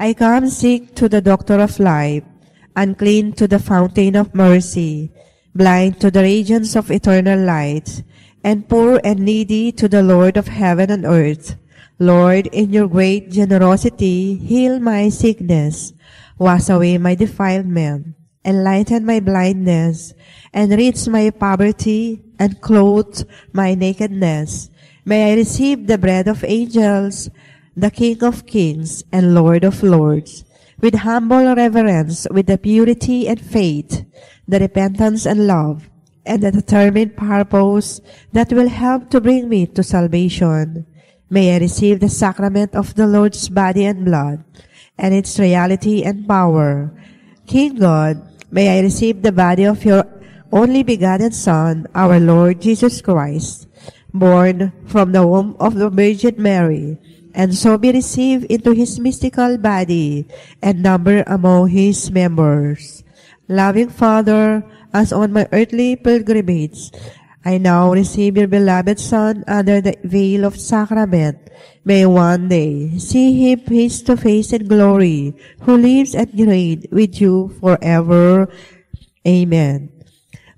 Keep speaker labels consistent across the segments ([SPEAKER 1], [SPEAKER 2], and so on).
[SPEAKER 1] I come sick to the doctor of life, unclean to the fountain of mercy, blind to the radiance of eternal light, and poor and needy to the Lord of heaven and earth. Lord, in your great generosity, heal my sickness, wash away my defilement, enlighten my blindness, enrich my poverty, and clothe my nakedness. May I receive the bread of angels, the King of kings and Lord of lords, with humble reverence, with the purity and faith, the repentance and love, and the determined purpose that will help to bring me to salvation. May I receive the sacrament of the Lord's body and blood, and its reality and power. King God, may I receive the body of your only begotten Son, our Lord Jesus Christ, born from the womb of the Virgin Mary, and so be received into his mystical body and numbered among his members. Loving Father, as on my earthly pilgrimage, I now receive your beloved Son under the veil of sacrament. May one day see him face to face in glory, who lives and reigns with you forever. Amen.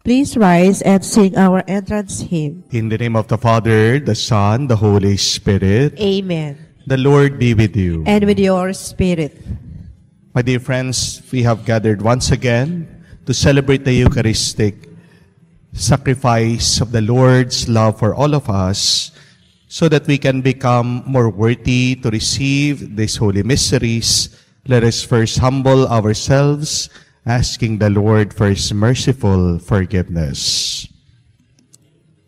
[SPEAKER 1] Please rise and sing our entrance hymn.
[SPEAKER 2] In the name of the Father, the Son, the Holy Spirit.
[SPEAKER 1] Amen.
[SPEAKER 2] The Lord be with you.
[SPEAKER 1] And with your spirit.
[SPEAKER 2] My dear friends, we have gathered once again to celebrate the Eucharistic sacrifice of the Lord's love for all of us, so that we can become more worthy to receive these holy mysteries. Let us first humble ourselves, asking the Lord for his merciful forgiveness.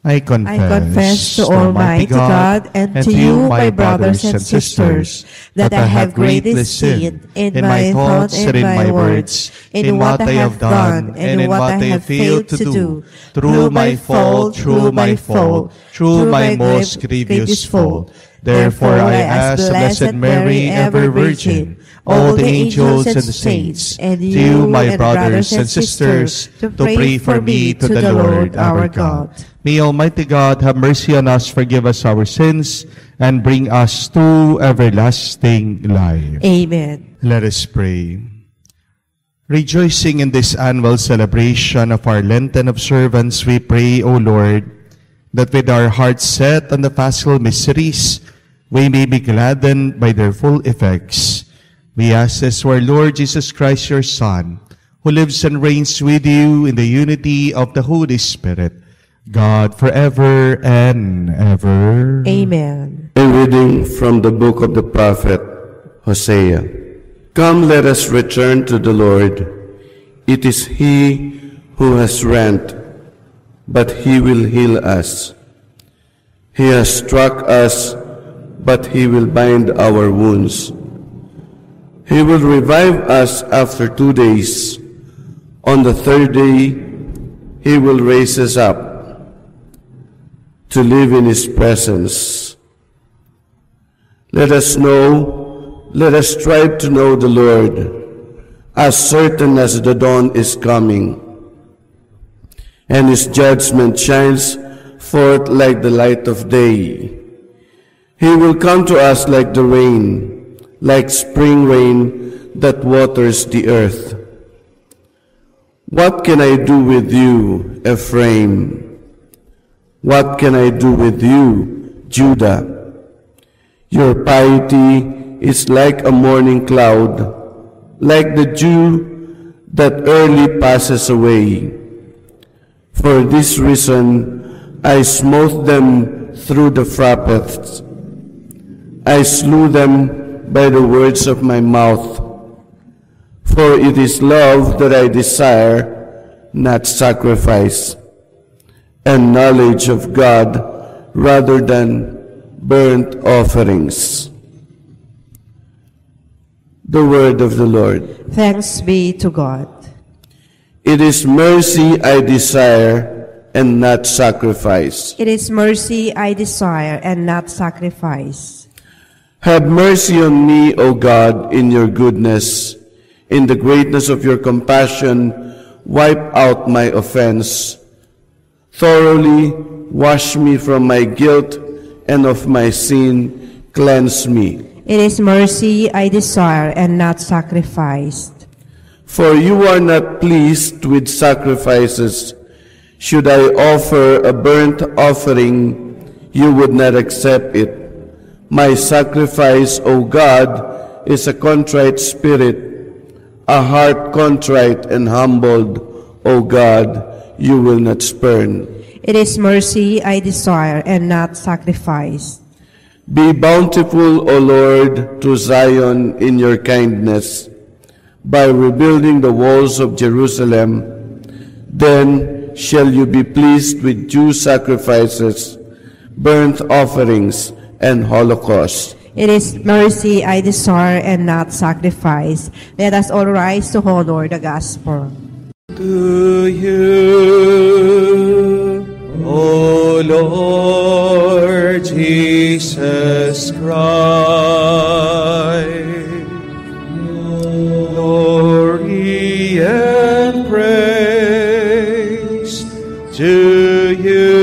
[SPEAKER 2] I confess
[SPEAKER 1] to Almighty God and to you, my brothers and sisters, that I have greatly sinned in my thoughts and in my words, in what I have done and in what I have failed to do, through my fault, through my most grievous fault.
[SPEAKER 2] Therefore I ask the Blessed Mary, ever Virgin, all the angels and the saints, and you, my brothers and sisters, to pray for me to the Lord our God.
[SPEAKER 3] May Almighty God have mercy on us, forgive us our sins, and bring us to everlasting life.
[SPEAKER 1] Amen.
[SPEAKER 2] Let us pray. Rejoicing in this annual celebration of our Lenten observance, we pray, O Lord, that with our hearts set on the Paschal mysteries, we may be gladdened by their full effects. We ask this to our Lord Jesus Christ, your Son, who lives and reigns with you in the unity of the Holy Spirit, God forever and ever.
[SPEAKER 1] Amen.
[SPEAKER 4] A reading from the book of the prophet Hosea. Come, let us return to the Lord. It is He who has rent, but He will heal us. He has struck us, but He will bind our wounds. He will revive us after 2 days. On the third day, He will raise us up to live in His presence. Let us strive to know the Lord, as certain as the dawn is coming, and His judgment shines forth like the light of day. He will come to us like the rain, like spring rain that waters the earth. What can I do with you, Ephraim? What can I do with you, Judah? Your piety is like a morning cloud, like the dew that early passes away. For this reason I smote them through the frappets. I slew them by the words of my mouth. For it is love that I desire, not sacrifice, and knowledge of God rather than burnt offerings. The word of the Lord.
[SPEAKER 1] Thanks be to God.
[SPEAKER 4] It is mercy I desire and not sacrifice.
[SPEAKER 1] It is mercy I desire and not sacrifice.
[SPEAKER 4] Have mercy on me, O God, in your goodness. In the greatness of your compassion, wipe out my offense. Thoroughly wash me from my guilt, and of my sin cleanse me.
[SPEAKER 1] It is mercy I desire and not sacrifice.
[SPEAKER 4] For you are not pleased with sacrifices. Should I offer a burnt offering, you would not accept it. My sacrifice, O God, is a contrite spirit, a heart contrite and humbled, O God, you will not spurn.
[SPEAKER 1] It is mercy I desire and not sacrifice.
[SPEAKER 4] Be bountiful, O Lord, to Zion in your kindness, by rebuilding the walls of Jerusalem. Then shall you be pleased with due sacrifices, burnt offerings, and holocausts.
[SPEAKER 1] It is mercy I desire and not sacrifice. Let us all rise to honor the gospel.
[SPEAKER 3] To you, O Lord Jesus Christ, glory and praise to you,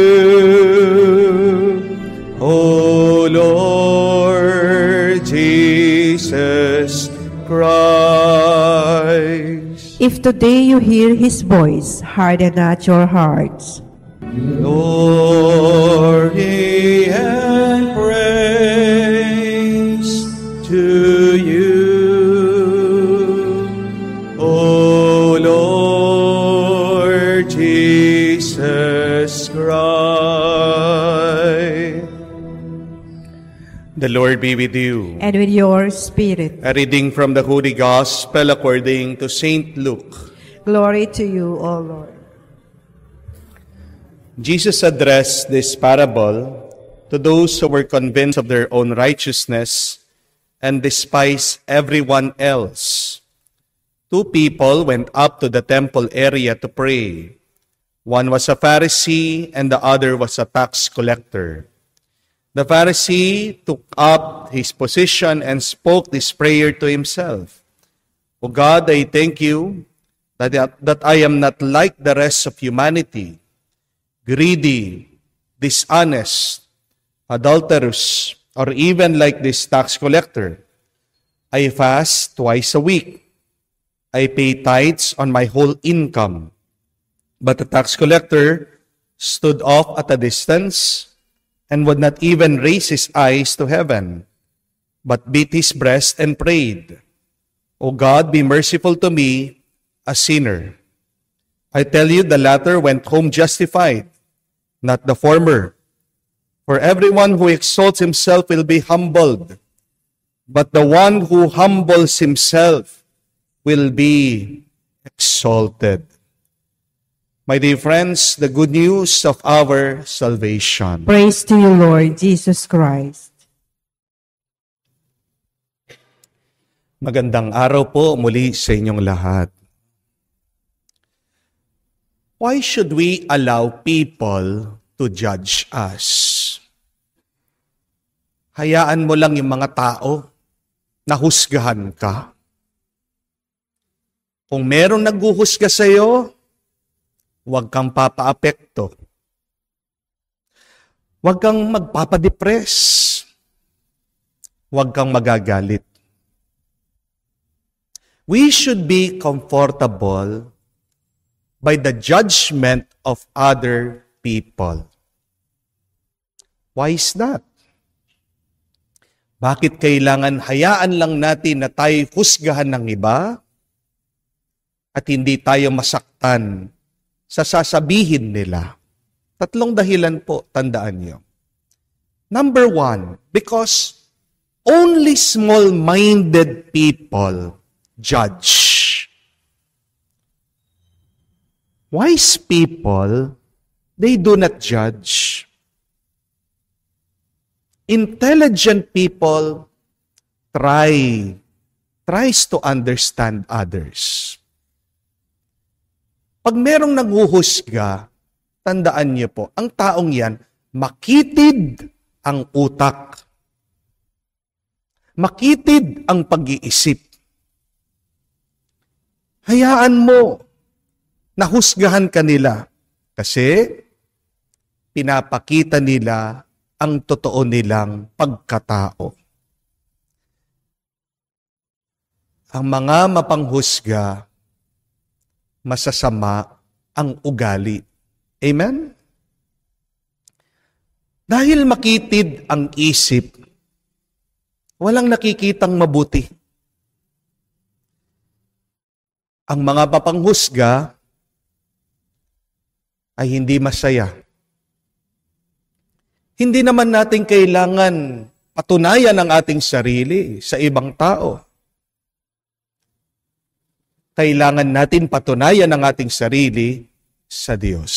[SPEAKER 3] O Lord Jesus Christ.
[SPEAKER 1] If today you hear his voice, harden not your hearts.
[SPEAKER 3] Glory and praise to you, O Lord Jesus Christ. The Lord be with you.
[SPEAKER 1] And with your spirit.
[SPEAKER 3] A reading from the Holy Gospel according to Saint Luke.
[SPEAKER 1] Glory to you, O Lord.
[SPEAKER 3] Jesus addressed this parable to those who were convinced of their own righteousness and despised everyone else. Two people went up to the temple area to pray. One was a Pharisee and the other was a tax collector. The Pharisee took up his position and spoke this prayer to himself. O God, I thank you that I am not like the rest of humanity, greedy, dishonest, adulterous, or even like this tax collector. I fast twice a week. I pay tithes on my whole income. But the tax collector stood off at a distance and would not even raise his eyes to heaven, but beat his breast and prayed, O God, be merciful to me, a sinner. I tell you, the latter went home justified, not the former. For everyone who exalts himself will be humbled, but the one who humbles himself will be exalted. My dear friends, the good news of our salvation.
[SPEAKER 1] Praise to you, Lord Jesus Christ.
[SPEAKER 3] Magandang araw po muli sa inyong lahat. Why should we allow people to judge us? Hayaan mo lang yung mga tao na husgahan ka. Kung merong naghuhusga sa iyo, huwag kang papaapekto. Huwag kang magpapadepress. Huwag kang magagalit. We should be comfortable by the judgment of other people. Why is that? Bakit kailangan hayaan lang natin na tayo husgahan ng iba at hindi tayo masaktan sa sasabihin nila? Tatlong dahilan po, tandaan niyo. Number one, because only small-minded people judge. Wise people, they do not judge. Intelligent people tries to understand others. Pag merong naghuhusga, tandaan niyo po, ang taong yan, makitid ang utak. Makitid ang pag-iisip. Hayaan mo na husgahan ka nila kasi pinapakita nila ang totoo nilang pagkatao. Ang mga mapanghusga, masasama ang ugali. Amen? Dahil makitid ang isip, walang nakikitang mabuti. Ang mga mapanghusga ay hindi masaya. Hindi naman natin kailangan patunayan ang ating sarili sa ibang tao. Kailangan natin patunayan ang ating sarili sa Diyos.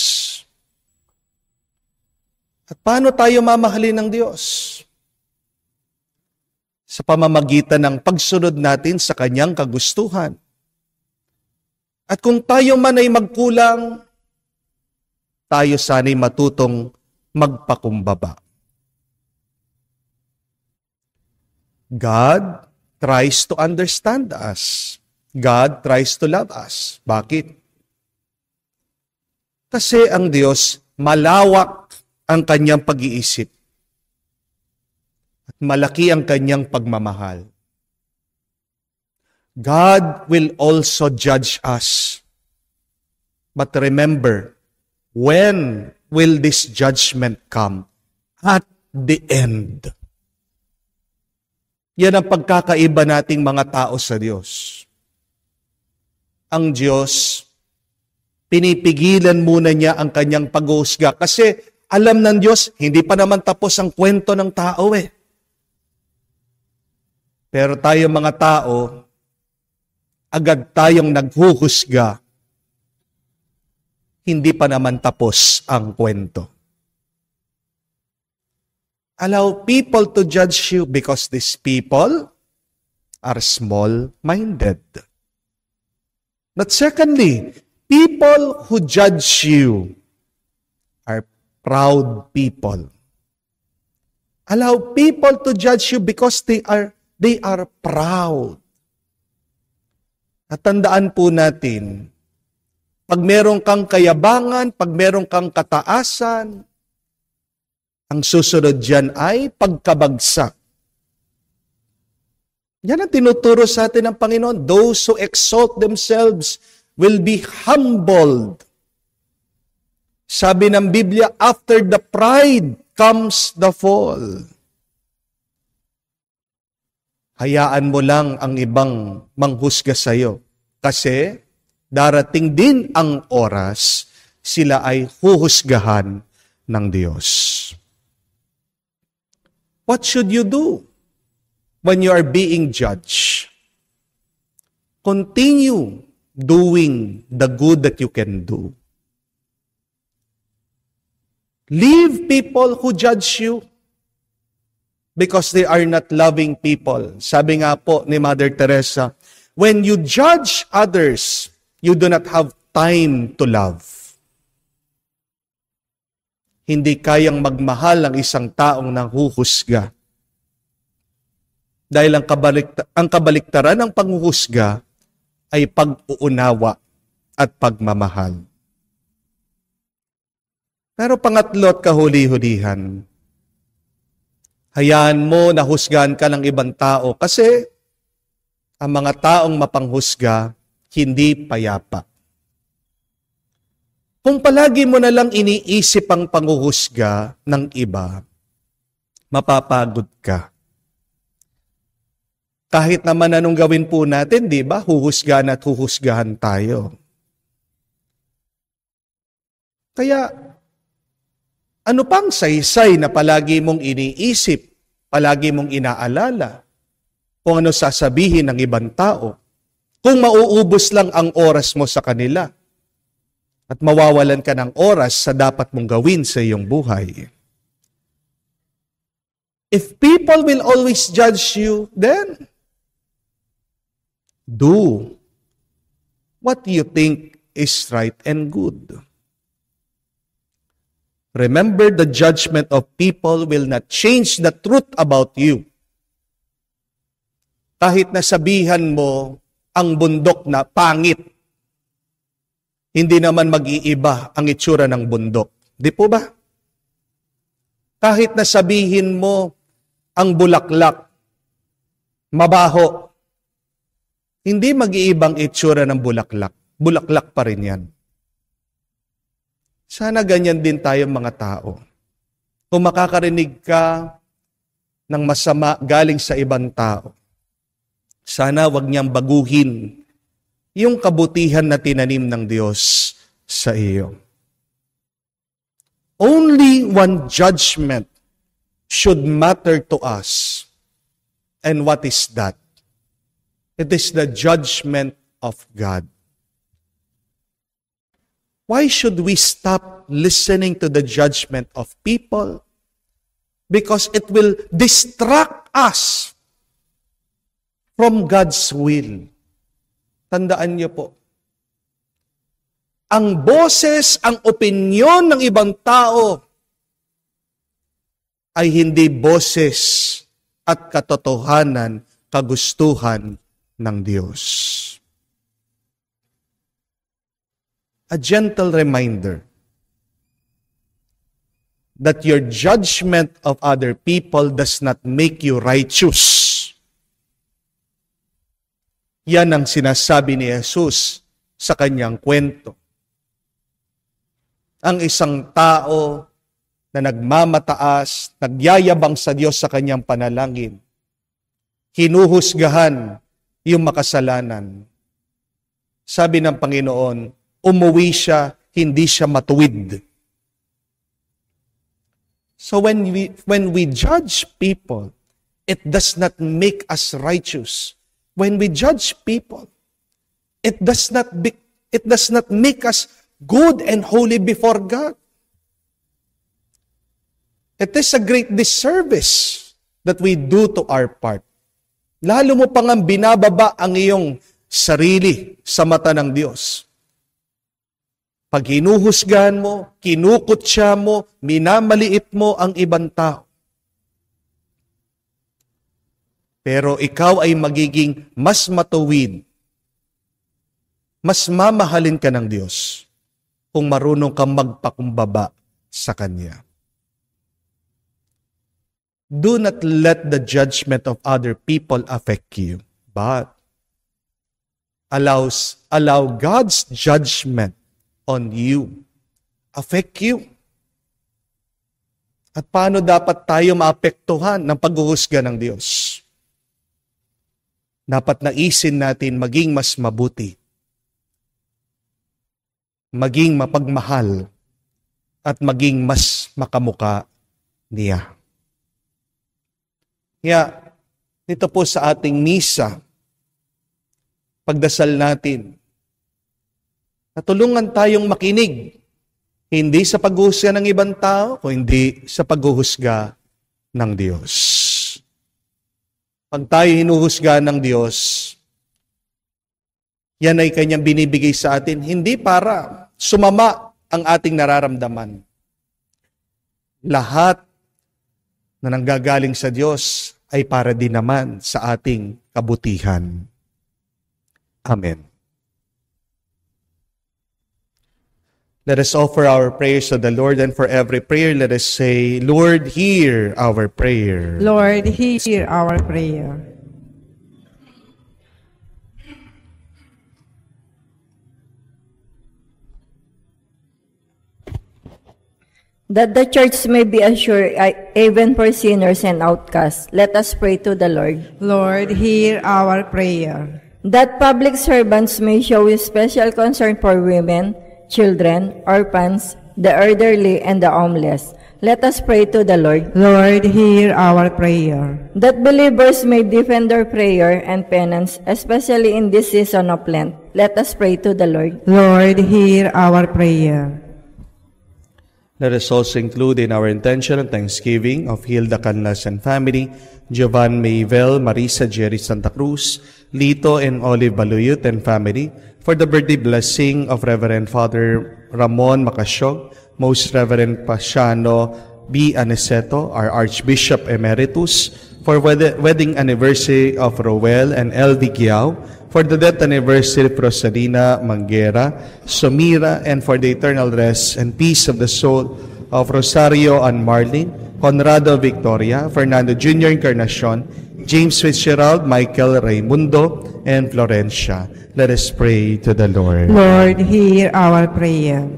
[SPEAKER 3] At paano tayo mamahalin ng Diyos? Sa pamamagitan ng pagsunod natin sa Kanyang kagustuhan. At kung tayo man ay magkulang, tayo sana'y matutong magpakumbaba. God tries to understand us. God tries to love us. Bakit? Kasi ang Diyos, malawak ang Kanyang pag-iisip. At malaki ang Kanyang pagmamahal. God will also judge us. But remember, when will this judgment come? At the end. Yan ang pagkakaiba nating mga tao sa Diyos. Ang Diyos, pinipigilan muna niya ang Kanyang paghuhusga kasi alam ng Diyos, hindi pa naman tapos ang kwento ng tao eh. Pero tayo mga tao, agad tayong naghuhusga, hindi pa naman tapos ang kwento. Allow people to judge you because these people are small-minded. But secondly, people who judge you are proud people. Allow people to judge you because they are proud. At tandaan po natin, pag meron kang kayabangan, pag meron kang kataasan, ang susunod dyan ay pagkabagsak. Yan ang tinuturo sa atin ng Panginoon. Those who exalt themselves will be humbled. Sabi ng Biblia, after the pride comes the fall. Hayaan mo lang ang ibang manghusga sa iyo. Kasi darating din ang oras, sila ay huhusgahan ng Diyos. What should you do when you are being judged? Continue doing the good that you can do. Leave people who judge you because they are not loving people. Sabi nga po ni Mother Teresa, when you judge others, you do not have time to love. Hindi kayang magmahal ang isang taong nanghuhusga. Dahil ang kabaliktaran ng panghuhusga ay pag-uunawa at pagmamahal. Pero pangatlo at kahuli-hulihan, hayaan mo na husgahan ka ng ibang tao kasi ang mga taong mapanghusga hindi payapa. Kung palagi mo na lang iniisip ang panghuhusga ng iba, mapapagod ka. Kahit naman anong gawin po natin, di ba? Huhusgahan at huhusgahan tayo. Kaya, ano pang saysay na palagi mong iniisip, palagi mong inaalala, kung ano sasabihin ng ibang tao, kung mauubos lang ang oras mo sa kanila, at mawawalan ka ng oras sa dapat mong gawin sa iyong buhay. If people will always judge you, then do what you think is right and good. Remember, the judgment of people will not change the truth about you. Kahit nasabihan mo ang bundok na pangit, hindi naman mag-iiba ang itsura ng bundok. Di po ba? Kahit nasabihin mo ang bulaklak, mabaho, hindi mag-iibang itsura ng bulaklak. Bulaklak pa rin yan. Sana ganyan din tayo mga tao. Kung makakarinig ka ng masama galing sa ibang tao, sana wag niyang baguhin yung kabutihan na tinanim ng Diyos sa iyo. Only one judgment should matter to us. And what is that? It is the judgment of God. Why should we stop listening to the judgment of people? Because it will distract us from God's will. Tandaan niyo po, ang boses, ang opinyon ng ibang tao ay hindi boses at katotohanan, kagustuhan ng Diyos. A gentle reminder that your judgment of other people does not make you righteous. Yan ang sinasabi ni Jesus sa kanyang kwento. Ang isang tao na nagmamataas, nagyayabang sa Diyos sa kanyang panalangin, hinuhusgahan yung makasalanan. Sabi ng Panginoon, umuwi siya, hindi siya matuwid. So when we judge people, it does not make us righteous. When we judge people, it does not make us good and holy before God. It is a great disservice that we do to our part. Lalo mo pang binababa ang iyong sarili sa mata ng Diyos. Pag hinuhusgahan mo, kinukutya mo, minamaliit mo ang ibang tao. Pero ikaw ay magiging mas matuwid, mas mamahalin ka ng Diyos kung marunong kang magpakumbaba sa Kanya. Do not let the judgment of other people affect you, but allow God's judgment on you affect you. At paano dapat tayo maapektuhan ng paghuhusga ng Diyos? Dapat naisin natin maging mas mabuti, maging mapagmahal, at maging mas makamuka niya. Kaya, dito po sa ating misa, pagdasal natin, natulungan tayong makinig, hindi sa paghuhusga ng ibang tao, kundi sa paghuhusga ng Diyos. Pag tayo hinuhusga ng Diyos, yan ay Kanyang binibigay sa atin, hindi para sumama ang ating nararamdaman. Lahat na nanggagaling sa Diyos ay para din naman sa ating kabutihan. Amen. Let us offer our prayers to the Lord, and for every prayer, let us say, Lord, hear our prayer.
[SPEAKER 1] Lord, hear our prayer.
[SPEAKER 5] That the church may be assured, even for sinners and outcasts, let us pray to the Lord.
[SPEAKER 1] Lord, hear our prayer.
[SPEAKER 5] That public servants may show special concern for women, children, orphans, the elderly, and the homeless. Let us pray to the Lord.
[SPEAKER 1] Lord, hear our prayer.
[SPEAKER 5] That believers may defend their prayer and penance, especially in this season of Lent. Let us pray to the Lord.
[SPEAKER 1] Lord, hear our prayer.
[SPEAKER 3] Let us also include in our intention and thanksgiving of Hilda Canlas and family, Jovan Mayvel, Marisa Jerry Santa Cruz, Lito and Olive Baluyut and family, for the birthday blessing of Reverend Father Ramon Macasyog, Most Reverend Pasiano B. Aniceto, our Archbishop Emeritus, for wedding anniversary of Roel and L.D. Giao, for the death anniversary of Rosalina Manguera, Somira, and for the eternal rest and peace of the soul of Rosario and Marlene, Conrado Victoria, Fernando Jr. Encarnacion, James Fitzgerald, Michael Raimundo, and Florencia. Let us pray to the Lord.
[SPEAKER 1] Lord, hear our prayer.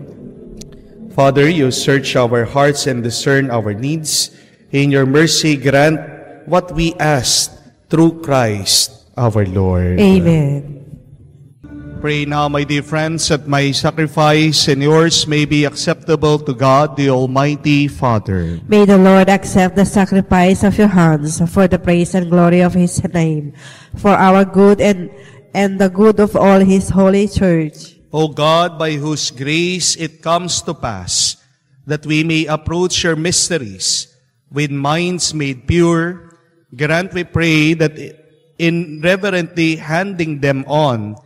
[SPEAKER 3] Father, you search our hearts and discern our needs. In your mercy, grant what we ask through Christ our Lord.
[SPEAKER 1] Amen.
[SPEAKER 3] Pray now, my dear friends, that my sacrifice and yours may be acceptable to God, the Almighty Father.
[SPEAKER 1] May the Lord accept the sacrifice of your hands for the praise and glory of his name, for our good and the good of all his holy church.
[SPEAKER 3] O God, by whose grace it comes to pass, that we may approach your mysteries with minds made pure, grant, we pray, that in reverently handing them on,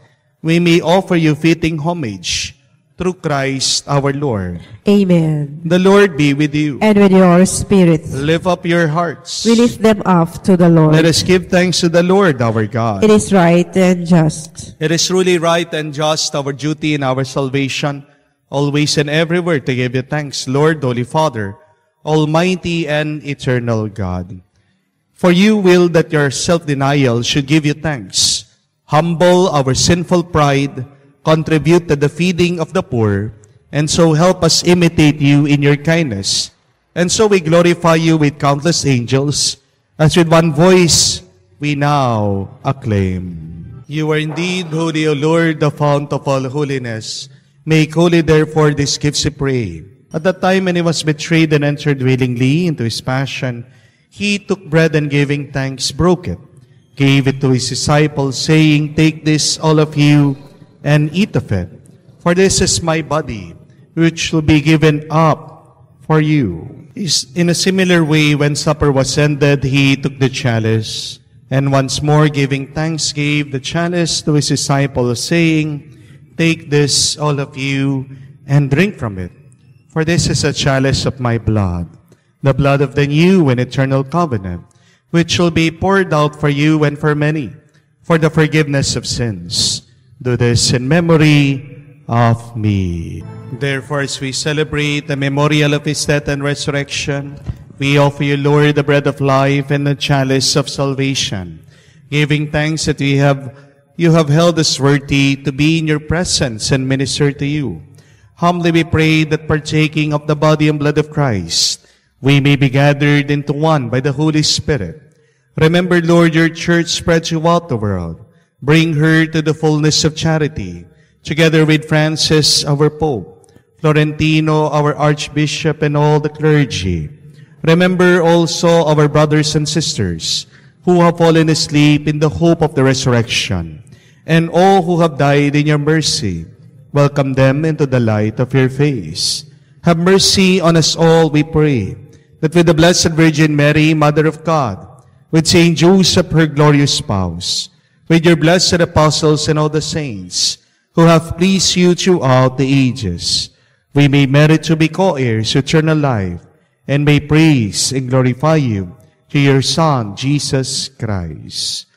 [SPEAKER 3] we may offer you fitting homage through Christ our Lord.
[SPEAKER 1] Amen.
[SPEAKER 3] The Lord be with you.
[SPEAKER 1] And with your spirit.
[SPEAKER 3] Lift up your hearts.
[SPEAKER 1] We lift them up to the Lord.
[SPEAKER 3] Let us give thanks to the Lord our God.
[SPEAKER 1] It is right and just.
[SPEAKER 3] It is truly right and just, our duty and our salvation, always and everywhere to give you thanks, Lord, Holy Father, Almighty and eternal God. For you will that your self-denial should give you thanks, humble our sinful pride, contribute to the feeding of the poor, and so help us imitate you in your kindness. And so we glorify you with countless angels, as with one voice we now acclaim. You are indeed holy, O Lord, the fount of all holiness. Make holy, therefore, these gifts, we pray. At the time when he was betrayed and entered willingly into his passion, he took bread and giving thanks, broke it, gave it to his disciples, saying, "Take this, all of you, and eat of it. For this is my body, which will be given up for you." In a similar way, when supper was ended, he took the chalice, and once more giving thanks, gave the chalice to his disciples, saying, "Take this, all of you, and drink from it. For this is a chalice of my blood, the blood of the new and eternal covenant, which will be poured out for you and for many, for the forgiveness of sins. Do this in memory of me." Therefore, as we celebrate the memorial of his death and resurrection, we offer you, Lord, the bread of life and the chalice of salvation, giving thanks that you have held us worthy to be in your presence and minister to you. Humbly we pray that, partaking of the body and blood of Christ, we may be gathered into one by the Holy Spirit. Remember, Lord, your church spread throughout the world. Bring her to the fullness of charity, together with Francis, our Pope, Florentino, our Archbishop, and all the clergy. Remember also our brothers and sisters who have fallen asleep in the hope of the resurrection, and all who have died in your mercy. Welcome them into the light of your face. Have mercy on us all, we pray, that with the Blessed Virgin Mary, Mother of God, with Saint Joseph, her glorious spouse, with your blessed apostles and all the saints who have pleased you throughout the ages, we may merit to be co-heirs of eternal life, and may praise and glorify you through your Son, Jesus Christ.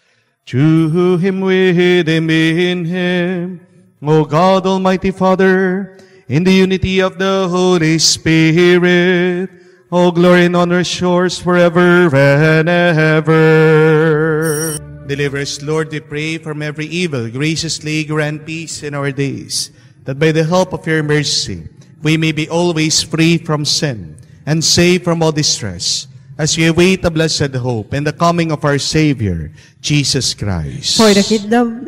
[SPEAKER 3] To him, with him, in him, O God, Almighty Father, in the unity of the Holy Spirit, all glory and honor is yours forever and ever. Deliver us, Lord, we pray, from every evil. Graciously grant peace in our days, that by the help of your mercy, we may be always free from sin and safe from all distress, as we await the blessed hope and the coming of our Savior, Jesus Christ.
[SPEAKER 1] For the kingdom,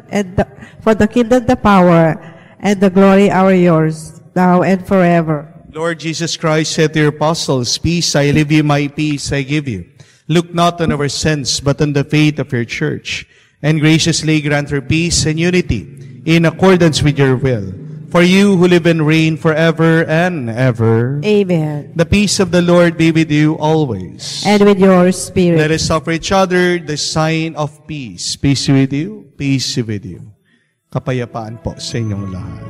[SPEAKER 1] the power, and the glory are yours, now and forever.
[SPEAKER 3] Lord Jesus Christ said to your apostles, "Peace I leave you, my peace I give you. Look not on our sins, but on the faith of your church, and graciously grant her peace and unity in accordance with your will. For you who live and reign forever and ever.
[SPEAKER 1] Amen.
[SPEAKER 3] The peace of the Lord be with you always.
[SPEAKER 1] And with your spirit.
[SPEAKER 3] Let us offer each other the sign of peace. Peace be with you. Peace be with you. Kapayapaan po sa inyong lahat.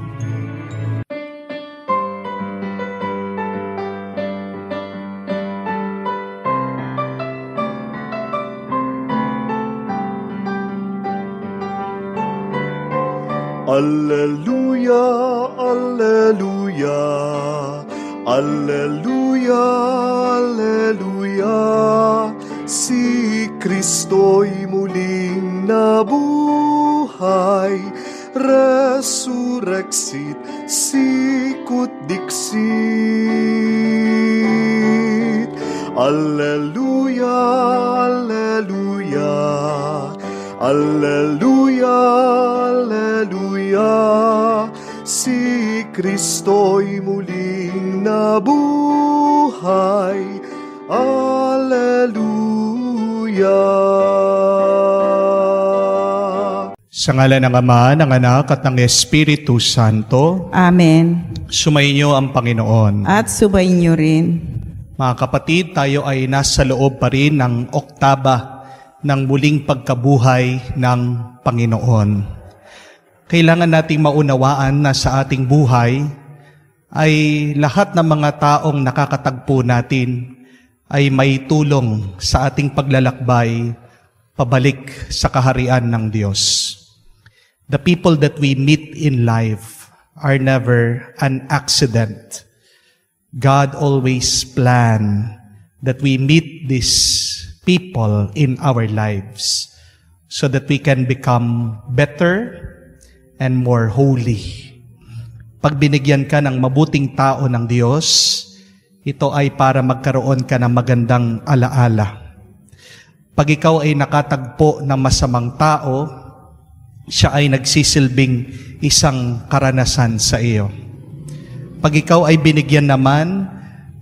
[SPEAKER 4] Alleluia, alleluia, alleluia, alleluia. Si Kristo'y muling nabuhay.
[SPEAKER 6] buhay, resurrexit sicut dixit. Alleluia, alleluia, alleluia, alleluia, si Kristo'y muling nabuhay. Alleluia.
[SPEAKER 3] Sa ngalan ng Ama, ng Anak, at ng Espiritu Santo.
[SPEAKER 7] Amen.
[SPEAKER 3] Sumainyo ang Panginoon.
[SPEAKER 7] At subayin niyo rin.
[SPEAKER 3] Mga kapatid, tayo ay nasa loob pa rin ng oktaba ng muling pagkabuhay ng Panginoon. Kailangan nating maunawaan na sa ating buhay ay lahat ng mga taong nakakatagpo natin ay may tulong sa ating paglalakbay pabalik sa kaharian ng Diyos. The people that we meet in life are never an accident. God always planned that we meet these people in our lives so that we can become better and more holy. Pag binigyan ka ng mabuting tao ng Diyos, ito ay para magkaroon ka ng magandang alaala. Pag ikaw ay nakatagpo ng masamang tao, siya ay nagsisilbing isang karanasan sa iyo. Pag ikaw ay binigyan naman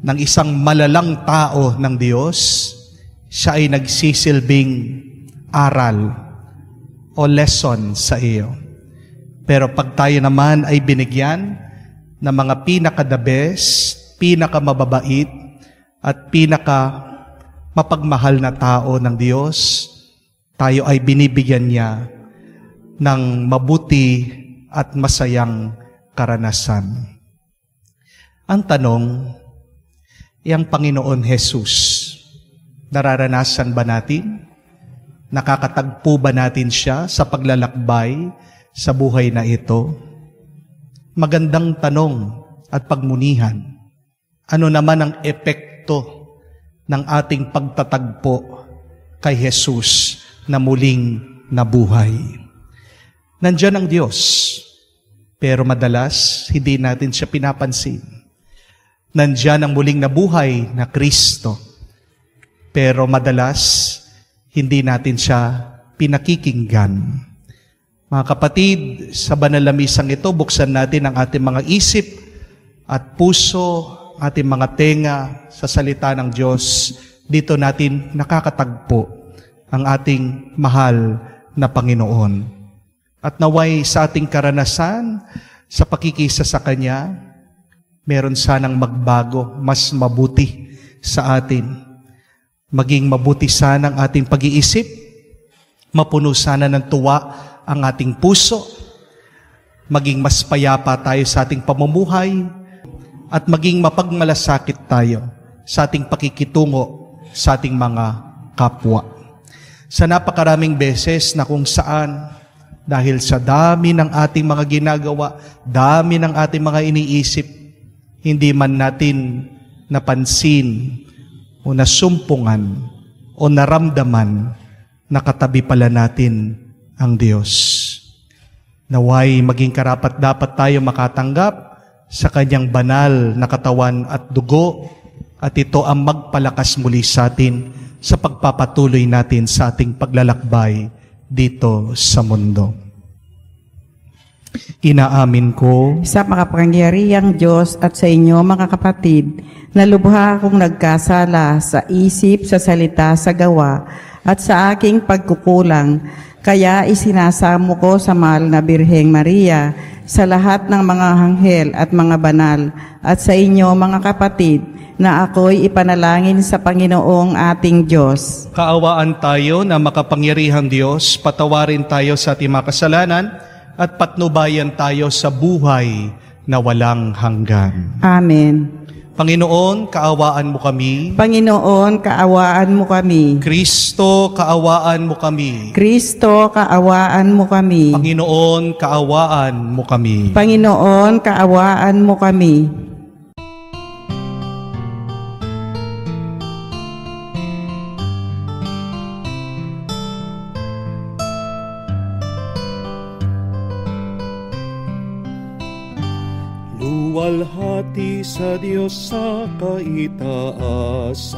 [SPEAKER 3] ng isang malalang tao ng Diyos, siya ay nagsisilbing aral o lesson sa iyo. Pero pag tayo naman ay binigyan ng mga pinaka-the best, pinaka-mababait, at pinaka-mapagmahal na tao ng Diyos, tayo ay binibigyan niya ng mabuti at masayang karanasan. Ang tanong, ang Panginoon Jesus, nararanasan ba natin? Nakakatagpo ba natin siya sa paglalakbay sa buhay na ito? Magandang tanong at pagmunihan. Ano naman ang epekto ng ating pagtatagpo kay Jesus na muling nabuhay? Nandiyan ang Diyos, pero madalas hindi natin siya pinapansin. Nandiyan ang muling nabuhay na Kristo, pero madalas hindi natin siya pinakikinggan. Mga kapatid, sa banal na misang ito, buksan natin ang ating mga isip at puso, ating mga tenga sa salita ng Diyos. Dito natin nakakatagpo ang ating mahal na Panginoon. At naway sa ating karanasan, sa pakikisa sa Kanya, meron sanang magbago, mas mabuti sa atin. Maging mabuti sana ang ating pag-iisip, mapuno sana ng tuwa ang ating puso, maging mas payapa tayo sa ating pamumuhay, at maging mapagmalasakit tayo sa ating pakikitungo sa ating mga kapwa. Sa napakaraming beses na kung saan, dahil sa dami ng ating mga ginagawa, dami ng ating mga iniisip, hindi man natin napansin o nasumpungan o naramdaman na katabi pala natin ang Diyos. Naway maging karapat-dapat tayo makatanggap sa Kanyang banal na katawan at dugo, at ito ang magpalakas muli sa atin sa pagpapatuloy natin sa ating paglalakbay dito sa mundo. Inaamin ko
[SPEAKER 7] Sa makapangyarihang Diyos at sa inyo mga kapatid, na lubha akong nagkasala sa isip, sa salita, sa gawa, at sa aking pagkukulang. Kaya isinasamo ko sa mahal na Birheng Maria, sa lahat ng mga anghel at mga banal, at sa inyo mga kapatid, na ako'y ipanalangin sa Panginoong ating Diyos.
[SPEAKER 3] kaawaan tayo na makapangyarihang Diyos, patawarin tayo sa ating mga kasalanan, at patnubayan tayo sa buhay na walang hanggan.
[SPEAKER 7] Amen.
[SPEAKER 3] Panginoon, kaawaan mo kami.
[SPEAKER 7] Panginoon, kaawaan mo kami.
[SPEAKER 3] Kristo, kaawaan mo kami.
[SPEAKER 7] Kristo, kaawaan mo kami.
[SPEAKER 3] Panginoon, kaawaan mo kami.
[SPEAKER 7] Panginoon, kaawaan mo kami.
[SPEAKER 8] Maluwalhati sa Diyos sa kaitaasan,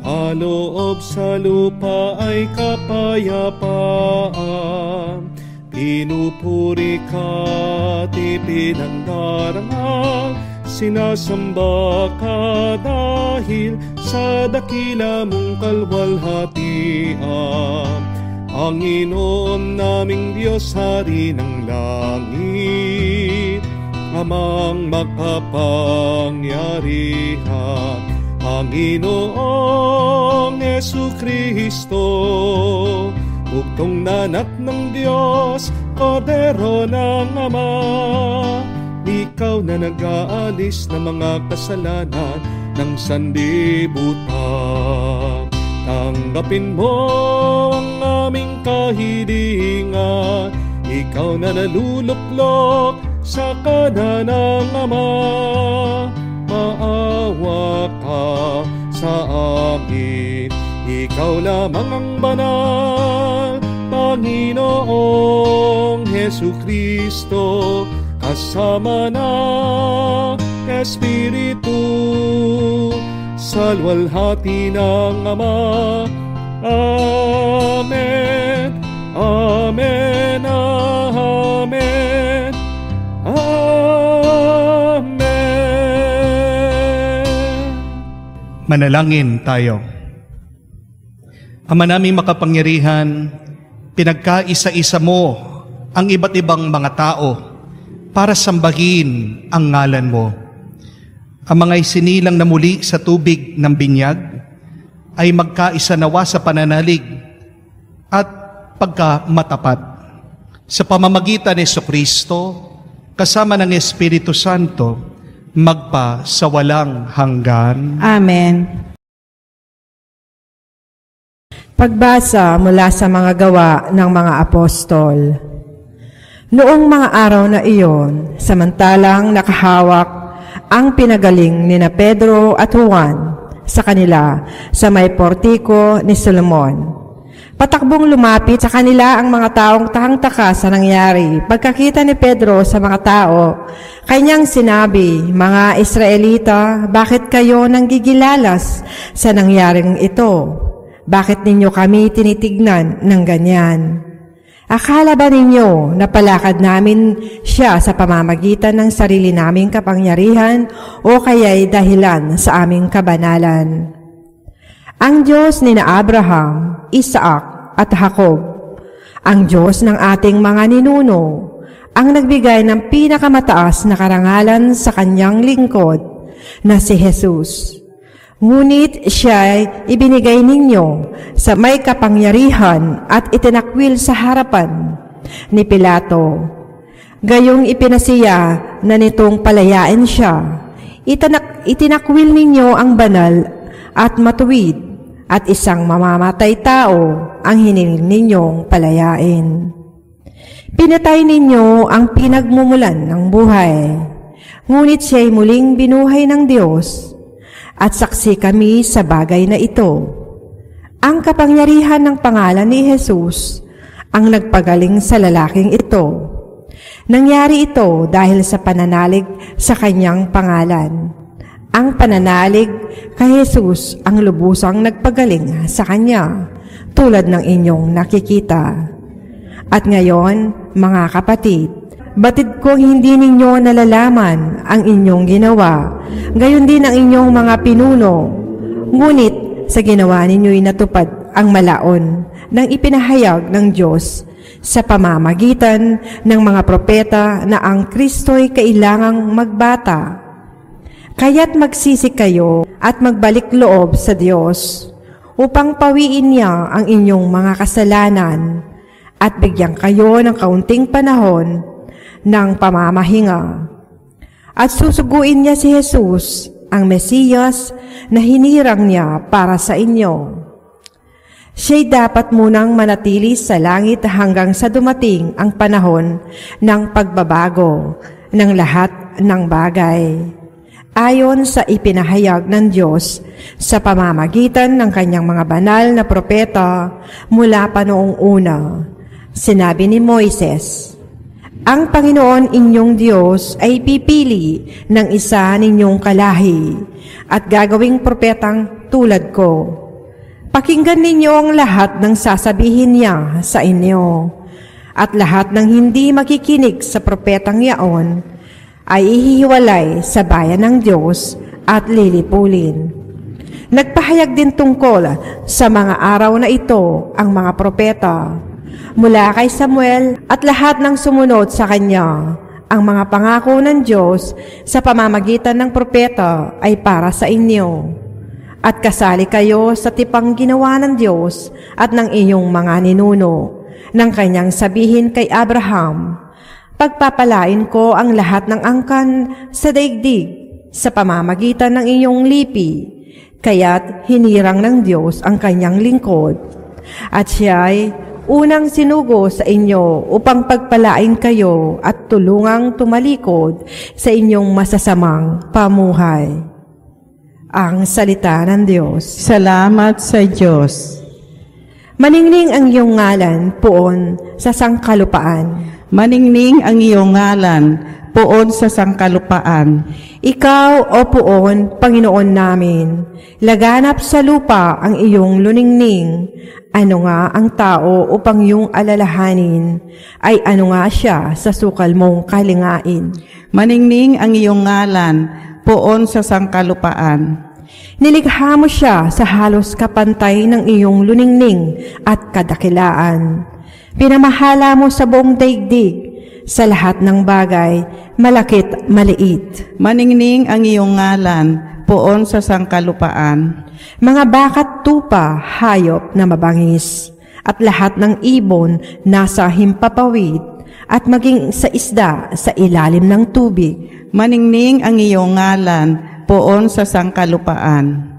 [SPEAKER 8] kaloob sa lupa ay kapayapaan. Pinupuri ka't ipinagdarangal, sinasamba ka dahil sa dakila mong kalwalhatian. Panginoon naming Diyos, Hari ng langit, Amang makapangyarihan, Panginoong Jesucristo, bugtong na anak ng Diyos, Kordero ng Ama. Ikaw na nag-aalis ng mga kasalanan ng sanlibutan. Tanggapin mo ang aming kahilingan, ikaw na naluluklok sa kanan ng Ama. Maawa ka sa amin, ikaw lamang ang banal, Panginoong Jesucristo, kasama ng Espiritu, sa luwalhati ng Ama. Amen, Amen, Amen, Amen.
[SPEAKER 3] Manalangin tayo. Ama naming makapangyarihan, pinagkaisa-isa mo ang iba't ibang mga tao para sambahin ang ngalan mo. Ang mga isinilang na muli sa tubig ng binyag ay magkaisa nawa sa pananalig at pagkamatapat. Sa pamamagitan ni Jesucristo, kasama ng Espiritu Santo, magpa sa walang hanggan.
[SPEAKER 7] Amen.
[SPEAKER 5] Pagbasa mula sa mga gawa ng mga apostol. Noong mga araw na iyon, samantalang nakahawak ang pinagaling ni na Pedro at Juan sa kanila sa may portiko ni Solomon. Patakbong lumapit sa kanila ang mga taong takang-taka sa nangyari. Pagkakita ni Pedro sa mga tao, kanyang sinabi, "Mga Israelita, bakit kayo nanggigilalas sa nangyaring ito? Bakit ninyo kami tinitignan ng ganyan? Akala ba ninyo na palakad namin siya sa pamamagitan ng sarili naming kapangyarihan o kaya'y dahilan sa aming kabanalan? Ang Diyos ni na Abraham, Isaac at Jacob, ang Diyos ng ating mga ninuno, ang nagbigay ng pinakamataas na karangalan sa kanyang lingkod na si Jesus. Ngunit siya'y ibinigay ninyo sa may kapangyarihan at itinakwil sa harapan ni Pilato. Gayong ipinasiya na nitong palayain siya. Itinakwil ninyo ang banal at matuwid at isang mamamatay tao ang hiniling ninyong palayain. Pinatay ninyo ang pinagmumulan ng buhay, ngunit siya'y muling binuhay ng Diyos. At saksi kami sa bagay na ito. Ang kapangyarihan ng pangalan ni Jesus ang nagpagaling sa lalaking ito. Nangyari ito dahil sa pananalig sa kanyang pangalan. Ang pananalig kay Jesus ang lubusang nagpagaling sa kanya, tulad ng inyong nakikita. At ngayon, mga kapatid, batid kong hindi ninyo nalalaman ang inyong ginawa, gayon din ang inyong mga pinuno. Ngunit sa ginawa ninyo'y natupad ang malaon ng ipinahayag ng Diyos sa pamamagitan ng mga propeta na ang Kristo'y kailangang magbata. Kaya't magsisi kayo at magbalik loob sa Diyos upang pawiin niya ang inyong mga kasalanan at bigyan kayo ng kaunting panahon ng pamamahinga. At susuguin niya si Jesus, ang Mesiyas, na hinirang niya para sa inyo. Siya'y dapat munang manatili sa langit hanggang sa dumating ang panahon ng pagbabago ng lahat ng bagay, ayon sa ipinahayag ng Diyos sa pamamagitan ng kanyang mga banal na propeta mula pa noong una. Sinabi ni Moises, Ang Panginoon inyong Diyos ay pipili ng isa ninyong kalahi at gagawing propetang tulad ko. Pakinggan ninyo ang lahat ng sasabihin niya sa inyo, at lahat ng hindi makikinig sa propetang yaon ay ihihiwalay sa bayan ng Diyos at lilipulin. Nagpahayag din tungkol sa mga araw na ito ang mga propeta, mula kay Samuel at lahat ng sumunod sa kanya. Ang mga pangako ng Diyos sa pamamagitan ng propeta ay para sa inyo. At kasali kayo sa tipang ginawa ng Diyos at ng iyong mga ninuno, nang kanyang sabihin kay Abraham, pagpapalain ko ang lahat ng angkan sa daigdig sa pamamagitan ng iyong lipi. Kaya't hinirang ng Diyos ang kanyang lingkod. At siya'y unang sinugo sa inyo upang pagpalain kayo at tulungang tumalikod sa inyong masasamang pamuhay. Ang salita ng Diyos.
[SPEAKER 7] Salamat sa Diyos.
[SPEAKER 5] Maningning ang iyong ngalan poon sa sangkalupaan.
[SPEAKER 7] Maningning ang iyong ngalan poon sa sangkalupaan.
[SPEAKER 5] Ikaw, o poon, Panginoon namin, laganap sa lupa ang iyong luningning. Ano nga ang tao upang iyong alalahanin, ay ano nga siya sa sukal mong kalingain.
[SPEAKER 7] Maningning ang iyong ngalan poon sa sangkalupaan.
[SPEAKER 5] Nilikha mo siya sa halos kapantay ng iyong luningning at kadakilaan. Pinamahala mo sa buong daigdig, sa lahat ng bagay, malakit maliit.
[SPEAKER 7] Maningning ang iyong ngalan poon sa sangkalupaan.
[SPEAKER 5] Mga bakat tupa, hayop na mabangis, at lahat ng ibon nasa himpapawid, at maging sa isda sa ilalim ng tubig.
[SPEAKER 7] Maningning ang iyong ngalan poon sa sangkalupaan.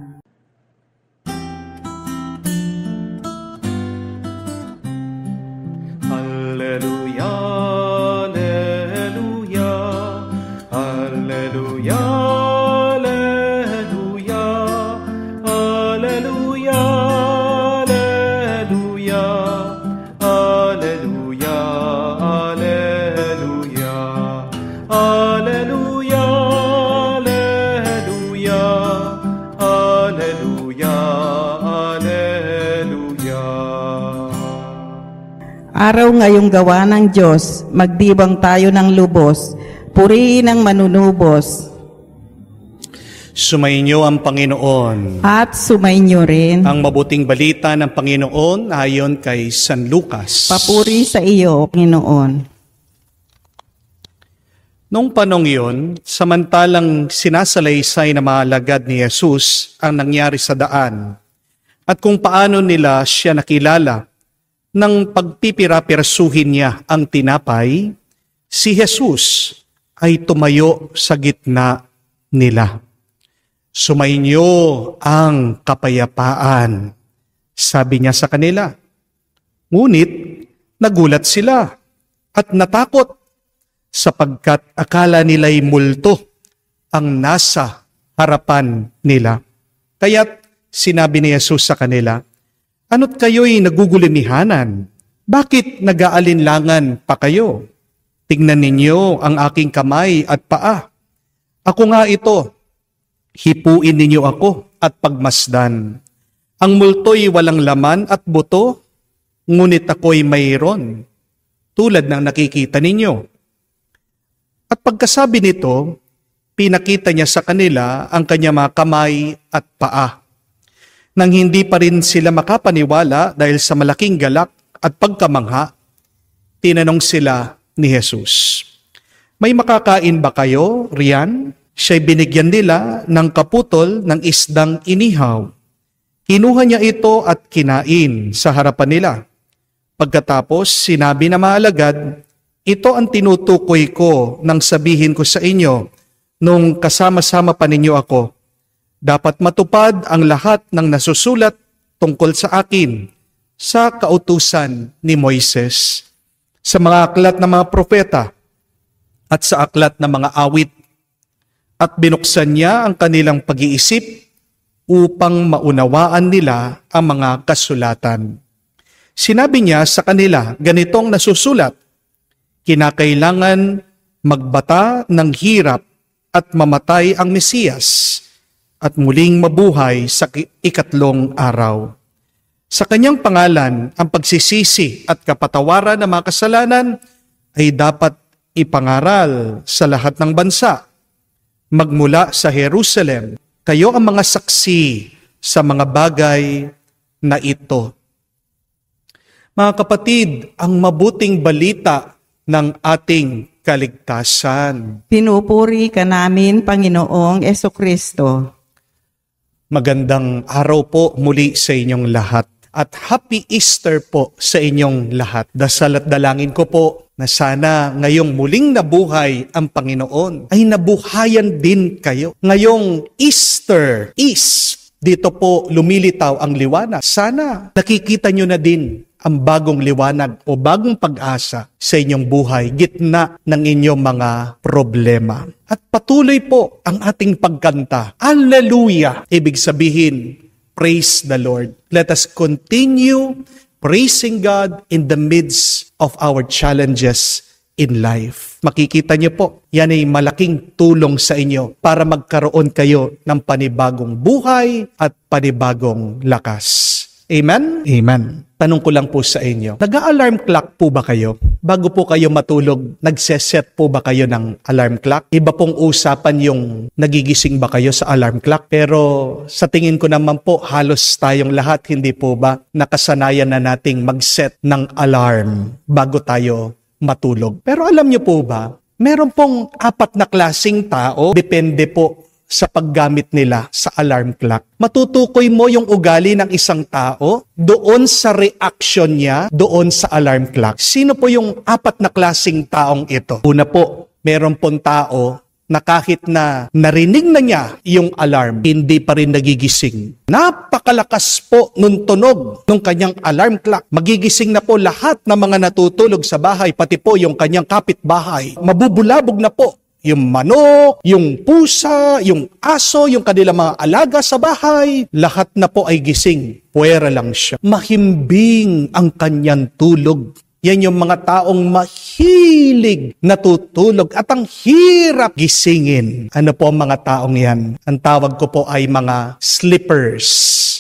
[SPEAKER 7] Araw ngayong gawa ng Diyos, magdibang tayo ng lubos, purihin ang manunubos.
[SPEAKER 3] Sumainyo ang Panginoon.
[SPEAKER 7] At sumainyo rin.
[SPEAKER 3] Ang mabuting balita ng Panginoon ayon kay San Lucas.
[SPEAKER 7] Papuri sa iyo, Panginoon.
[SPEAKER 3] Noong panong iyon, samantalang sinasalaysay na mga alagad ni Jesus ang nangyari sa daan at kung paano nila siya nakilala, nang pagpipirapirasuhin niya ang tinapay, si Jesus ay tumayo sa gitna nila. Sumainyo ang kapayapaan, sabi niya sa kanila. Ngunit nagulat sila at natakot sapagkat akala nila'y multo ang nasa harapan nila. Kaya't sinabi ni Jesus sa kanila, ano't kayo'y nagugulinihanan? Bakit nag-aalinlangan pa kayo? Tingnan ninyo ang aking kamay at paa. Ako nga ito, hipuin ninyo ako at pagmasdan. Ang multo'y walang laman at buto, ngunit ako'y mayroon, tulad ng nakikita ninyo. At pagkasabi nito, pinakita niya sa kanila ang kanyang mga kamay at paa. Nang hindi pa rin sila makapaniwala dahil sa malaking galak at pagkamangha, tinanong sila ni Jesus, may makakain ba kayo riyan? Siya'y binigyan nila ng kaputol ng isdang inihaw. Kinuha niya ito at kinain sa harapan nila. Pagkatapos, sinabi na mga alagad, ito ang tinutukoy ko nang sabihin ko sa inyo nung kasama-sama pa ninyo ako. Dapat matupad ang lahat ng nasusulat tungkol sa akin sa kautusan ni Moises, sa mga aklat ng mga propeta at sa aklat ng mga awit. At binuksan niya ang kanilang pag-iisip upang maunawaan nila ang mga kasulatan. Sinabi niya sa kanila, ganitong nasusulat, Kinakailangan magbata ng hirap at mamatay ang Mesiyas at muling mabuhay sa ikatlong araw. Sa kanyang pangalan, ang pagsisisi at kapatawaran ng mga kasalanan ay dapat ipangaral sa lahat ng bansa. Magmula sa Jerusalem, kayo ang mga saksi sa mga bagay na ito. Mga kapatid, ang mabuting balita ng ating kaligtasan.
[SPEAKER 7] Pinupuri ka namin, Panginoong Jesucristo.
[SPEAKER 3] Magandang araw po muli sa inyong lahat. At Happy Easter po sa inyong lahat. Dasal at dalangin ko po na sana ngayong muling nabuhay ang Panginoon ay nabuhayan din kayo. Ngayong Easter is, dito po lumilitaw ang liwanag. Sana nakikita nyo na din ang bagong liwanag o bagong pag-asa sa inyong buhay, gitna ng inyong mga problema. At patuloy po ang ating pagkanta. Hallelujah! Ibig sabihin, praise the Lord. Let us continue praising God in the midst of our challenges in life. Makikita niyo po, yan ay malaking tulong sa inyo para magkaroon kayo ng panibagong buhay at panibagong lakas. Amen? Amen. Tanong ko lang po sa inyo, nag-alarm clock po ba kayo? Bago po kayo matulog, nagseset po ba kayo ng alarm clock? Iba pong usapan yung nagigising ba kayo sa alarm clock? Pero sa tingin ko naman po, halos tayong lahat, hindi po ba nakasanayan na nating mag-set ng alarm bago tayo matulog? Pero alam niyo po ba, meron pong 4 na klaseng tao, depende po sa paggamit nila sa alarm clock. Matutukoy mo yung ugali ng isang tao doon sa reaction niya doon sa alarm clock. Sino po yung 4 na klaseng taong ito? Una po, meron pong tao na kahit na narinig na niya yung alarm, hindi pa rin nagigising. Napakalakas po nung tunog ng kanyang alarm clock. Magigising na po lahat ng mga natutulog sa bahay, pati po yung kanyang kapitbahay. Mabubulabog na po yung manok, yung pusa, yung aso, yung kanilang mga alaga sa bahay, lahat na po ay gising. Puwera lang siya. Mahimbing ang kanyang tulog. Yan yung mga taong mahilig natutulog at ang hirap gisingin. Ano po ang mga taong yan? Ang tawag ko po ay mga sleepers,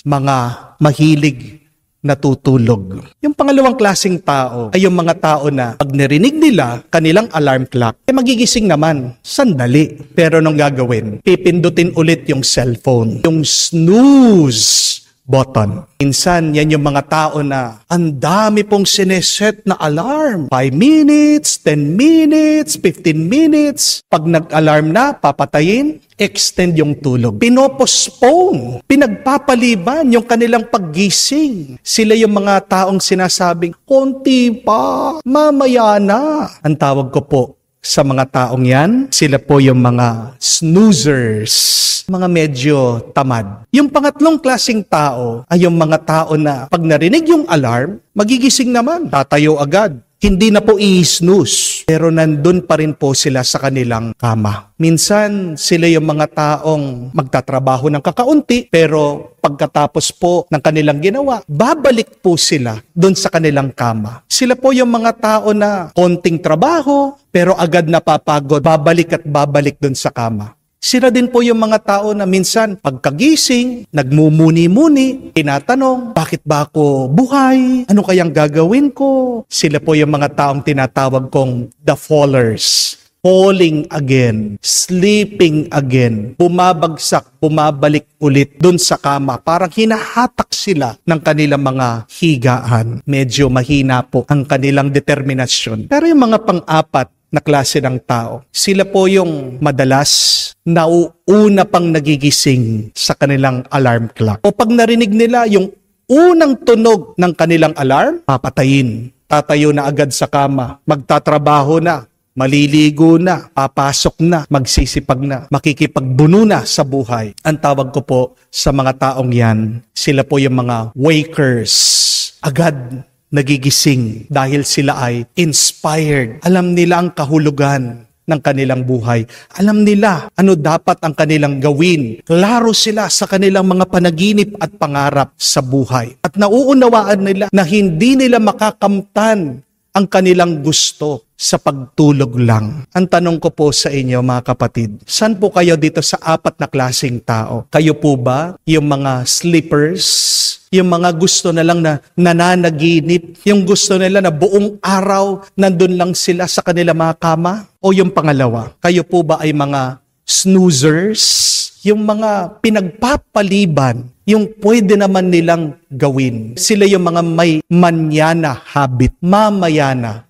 [SPEAKER 3] mga mahilig natutulog. Yung pangalawang klaseng tao ay yung mga tao na pag narinig nila kanilang alarm clock, magigising naman. Sandali. Pero nung gagawin, pipindutin ulit yung cellphone. Yung snooze button. Minsan, yan yung mga tao na ang dami pong sineset na alarm. 5 minutes, 10 minutes, 15 minutes. Pag nag-alarm na, papatayin, extend yung tulog. Pinopostpone, pinagpapaliban yung kanilang paggising. Sila yung mga taong sinasabing, konti pa, mamaya na. Ang tawag ko po sa mga taong yan, sila po yung mga snoozers. Mga medyo tamad. Yung pangatlong klaseng tao ay yung mga tao na pag narinig yung alarm, magigising naman, tatayo agad. Hindi na po i-snooze, pero nandun pa rin po sila sa kanilang kama. Minsan, sila yung mga taong magtatrabaho ng kakaunti, pero pagkatapos po ng kanilang ginawa, babalik po sila dun sa kanilang kama. Sila po yung mga tao na konting trabaho, pero agad napapagod, babalik at babalik dun sa kama. Sila din po yung mga tao na minsan pagkagising, nagmumuni-muni, tinatanong, bakit ba ako buhay? Ano kayang gagawin ko? Sila po yung mga taong tinatawag kong the fallers. Falling again, sleeping again, bumabagsak, bumabalik ulit dun sa kama. Parang hinahatak sila ng kanilang mga higaan. Medyo mahina po ang kanilang determinasyon. Pero yung mga pang-apat na klase ng tao, sila po yung madalas nauuna pang nagigising sa kanilang alarm clock. O pag narinig nila yung unang tunog ng kanilang alarm, papatayin. Tatayo na agad sa kama, magtatrabaho na, maliligo na, papasok na, magsisipag na, makikipagbuno na sa buhay. Ang tawag ko po sa mga taong yan, sila po yung mga wakers. Agad nagigising dahil sila ay inspired. Alam nila ang kahulugan ng kanilang buhay. Alam nila ano dapat ang kanilang gawin. Klaro sila sa kanilang mga panaginip at pangarap sa buhay. At nauunawaan nila na hindi nila makakamtan ang kanilang gusto sa pagtulog lang. Ang tanong ko po sa inyo mga kapatid, saan po kayo dito sa apat na klaseng tao? Kayo po ba yung mga sleepers? Yung mga gusto na lang na nananaginip? Yung gusto nila na buong araw nandun lang sila sa kanila mga kama? O yung pangalawa, kayo po ba ay mga snoozers? Yung mga pinagpapaliban, yung pwede naman nilang gawin. Sila yung mga may manyana habit, mamayana,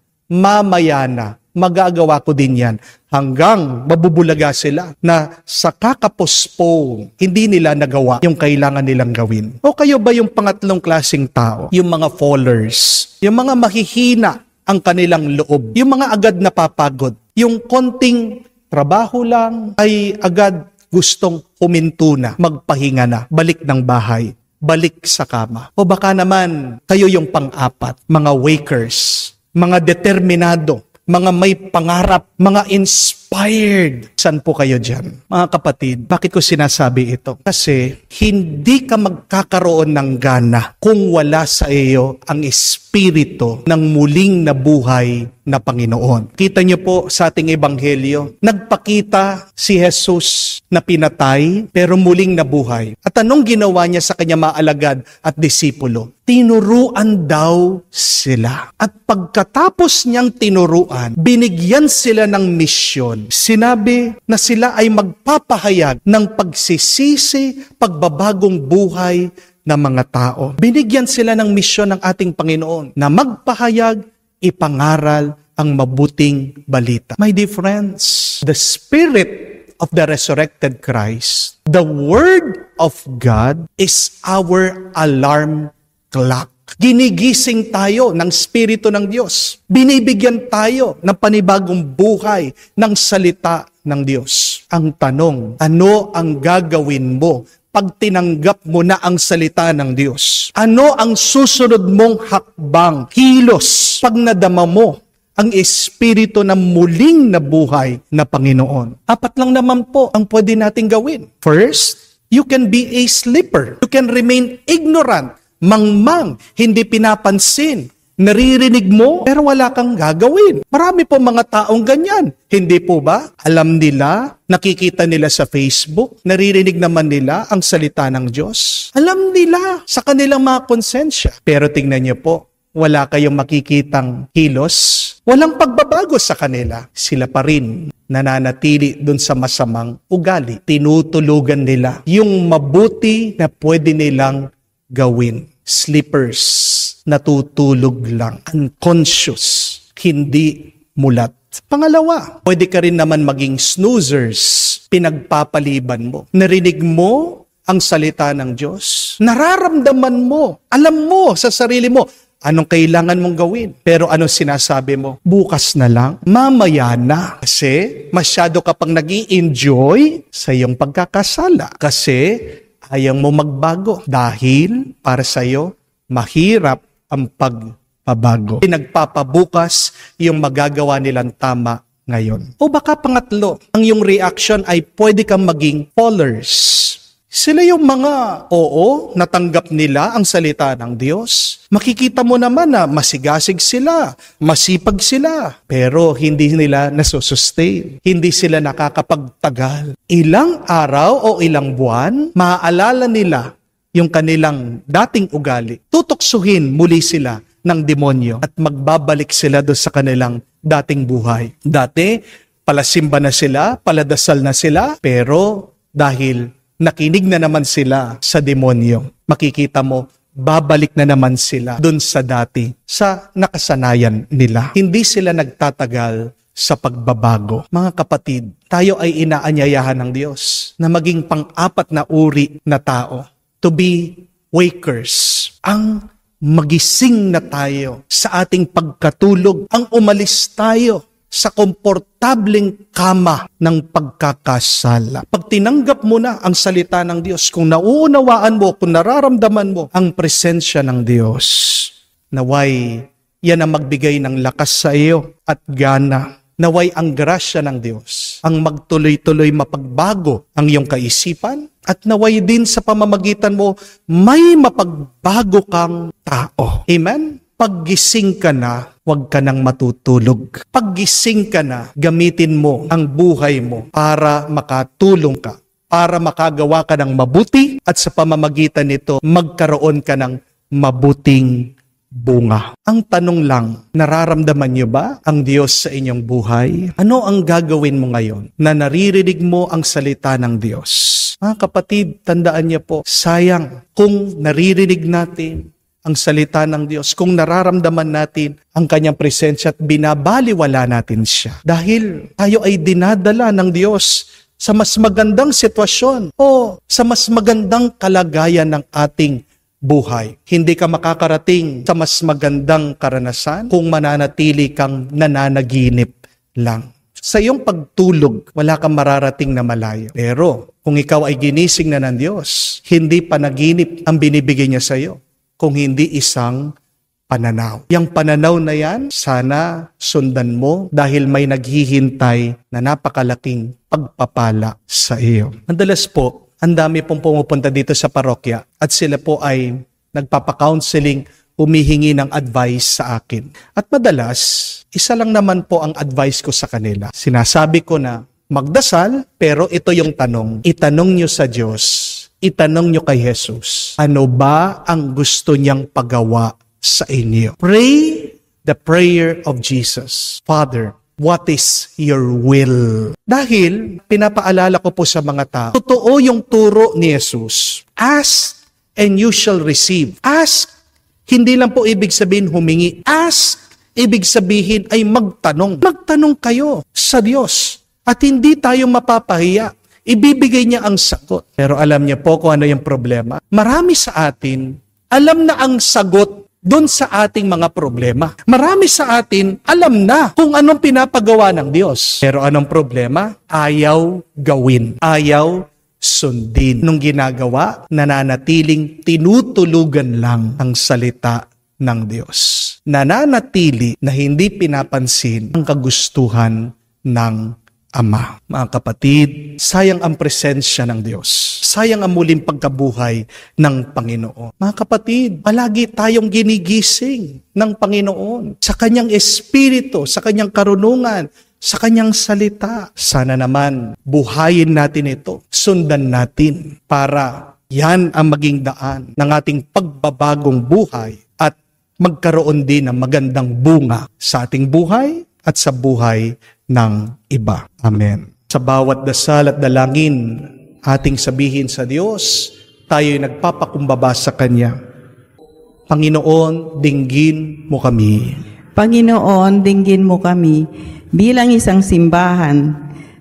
[SPEAKER 3] magagawa ko din yan. Hanggang mabubulaga sila na sa kakapostpone, hindi nila nagawa yung kailangan nilang gawin. O kayo ba yung pangatlong klaseng tao? Yung mga fallers, yung mga mahihina ang kanilang loob, yung mga agad napapagod, yung konting trabaho lang ay agad gustong huminto na, magpahinga na, balik ng bahay, balik sa kama. O baka naman kayo yung pang-apat, mga wakers, mga determinado, mga may pangarap, mga inspired. Saan po kayo dyan? Mga kapatid, bakit ko sinasabi ito? Kasi hindi ka magkakaroon ng gana kung wala sa iyo ang espiritu ng muling nabuhay na Panginoon. Kita niyo po sa ating ebanghelyo, nagpakita si Jesus na pinatay pero muling nabuhay. At anong ginawa niya sa kanya mga alagad at disipulo? Tinuruan daw sila. At pagkatapos niyang tinuruan, binigyan sila ng misyon. Sinabi na sila ay magpapahayag ng pagsisisi, pagbabagong buhay ng mga tao. Binigyan sila ng misyon ng ating Panginoon na magpahayag, ipangaral ang mabuting balita. My dear friends, the Spirit of the resurrected Christ, the Word of God is our alarm clock. Ginigising tayo ng Espiritu ng Diyos. Binibigyan tayo ng panibagong buhay ng salita ng Diyos. Ang tanong, ano ang gagawin mo pag tinanggap mo na ang salita ng Diyos? Ano ang susunod mong hakbang, kilos, pag nadama mo ang espiritu ng muling nabuhay na Panginoon? Apat lang naman po ang pwede nating gawin. First, you can be a sleeper. You can remain ignorant, mangmang, hindi pinapansin. Naririnig mo, pero wala kang gagawin. Marami po mga taong ganyan. Hindi po ba? Alam nila, nakikita nila sa Facebook, naririnig naman nila ang salita ng Diyos. Alam nila sa kanilang mga konsensya. Pero tingnan niyo po, wala kayong makikitang kilos. Walang pagbabago sa kanila. Sila pa rin nananatili dun sa masamang ugali. Tinutulugan nila yung mabuti na pwede nilang gawin. Sleepers, natutulog lang, unconscious, hindi mulat. Pangalawa, pwede ka rin naman maging snoozers, pinagpapaliban mo. Narinig mo ang salita ng Diyos, nararamdaman mo, alam mo sa sarili mo, anong kailangan mong gawin. Pero ano sinasabi mo? Bukas na lang, mamaya na. Kasi masyado ka pang nag-i-enjoy sa iyong pagkakasala. Kasi ayaw mo magbago dahil para sa iyo mahirap ang pagbabago. Pinagpapabukas yung magagawa nilang tama ngayon. O baka pangatlo, ang yung reaction ay pwede kang maging followers. Sila yung mga, natanggap nila ang salita ng Diyos. Makikita mo naman na masigasig sila, masipag sila, pero hindi nila nasusustain. Hindi sila nakakapagtagal. Ilang araw o ilang buwan, maaalala nila yung kanilang dating ugali. Tutuksuhin muli sila ng demonyo at magbabalik sila doon sa kanilang dating buhay. Dati, palasimba na sila, paladasal na sila, pero dahil nakinig na naman sila sa demonyo, makikita mo, babalik na naman sila dun sa dati, sa nakasanayan nila. Hindi sila nagtatagal sa pagbabago. Mga kapatid, tayo ay inaanyayahan ng Diyos na maging pang-apat na uri na tao. To be wakers. Ang magising na tayo sa ating pagkatulog. Ang umalis tayo sa komportableng kama ng pagkakasala. Pag tinanggap mo na ang salita ng Diyos, kung nauunawaan mo, kung nararamdaman mo ang presensya ng Diyos, naway yan ang magbigay ng lakas sa iyo at gana. Naway ang grasya ng Diyos ang magtuloy-tuloy mapagbago ang iyong kaisipan at naway din sa pamamagitan mo may mapagbago kang tao. Amen? paggising ka na, huwag ka nang matutulog. Paggising ka na, gamitin mo ang buhay mo para makatulong ka, para makagawa ka ng mabuti, at sa pamamagitan nito, magkaroon ka ng mabuting bunga. Ang tanong lang, nararamdaman niyo ba ang Diyos sa inyong buhay? Ano ang gagawin mo ngayon na naririnig mo ang salita ng Diyos? Mga kapatid, tandaan niyo po, sayang kung naririnig natin ang salita ng Diyos, kung nararamdaman natin ang kanyang presensya at binabaliwala natin siya. Dahil tayo ay dinadala ng Diyos sa mas magandang sitwasyon o sa mas magandang kalagayan ng ating buhay. Hindi ka makakarating sa mas magandang karanasan kung mananatili kang nananaginip lang. Sa iyong pagtulog, wala kang mararating na malayo. Pero kung ikaw ay ginising na ng Diyos, hindi panaginip ang binibigay niya sa iyo, kung hindi isang pananaw. Yang pananaw na yan, sana sundan mo dahil may naghihintay na napakalaking pagpapala sa iyo. Madalas po, ang dami pong pumupunta dito sa parokya at sila po ay nagpapa-counseling, humihingi ng advice sa akin. At madalas, isa lang naman po ang advice ko sa kanila. Sinasabi ko na magdasal, pero ito yung tanong. Itanong nyo sa Diyos, itanong nyo kay Jesus, ano ba ang gusto niyang pagawa sa inyo? Pray the prayer of Jesus. Father, what is your will? Dahil, pinapaalala ko po sa mga tao, totoo yung turo ni Jesus. Ask and you shall receive. Ask, hindi lang po ibig sabihin humingi. Ask, ibig sabihin ay magtanong. Magtanong kayo sa Diyos at hindi tayo mapapahiya. Ibibigay niya ang sagot. Pero alam niya po kung ano yung problema. Marami sa atin, alam na ang sagot doon sa ating mga problema. Marami sa atin, alam na kung anong pinapagawa ng Diyos. Pero anong problema? Ayaw gawin. Ayaw sundin. Nung ginagawa, nananatiling tinutulugan lang ang salita ng Diyos. Nananatili na hindi pinapansin ang kagustuhan ng Ama. Mga kapatid, sayang ang presensya ng Diyos. Sayang ang muling pagkabuhay ng Panginoon. Mga kapatid, palagi tayong ginigising ng Panginoon sa Kanyang Espiritu, sa Kanyang karunungan, sa Kanyang salita. Sana naman, buhayin natin ito, sundan natin para yan ang maging daan ng ating pagbabagong buhay at magkaroon din ng magandang bunga sa ating buhay at sa buhay ng iba. Amen. Sa bawat dasal at dalangin, ating sabihin sa Diyos, tayo'y nagpapakumbaba sa Kanya. Panginoon, dinggin mo kami.
[SPEAKER 7] Panginoon, dinggin mo kami bilang isang simbahan,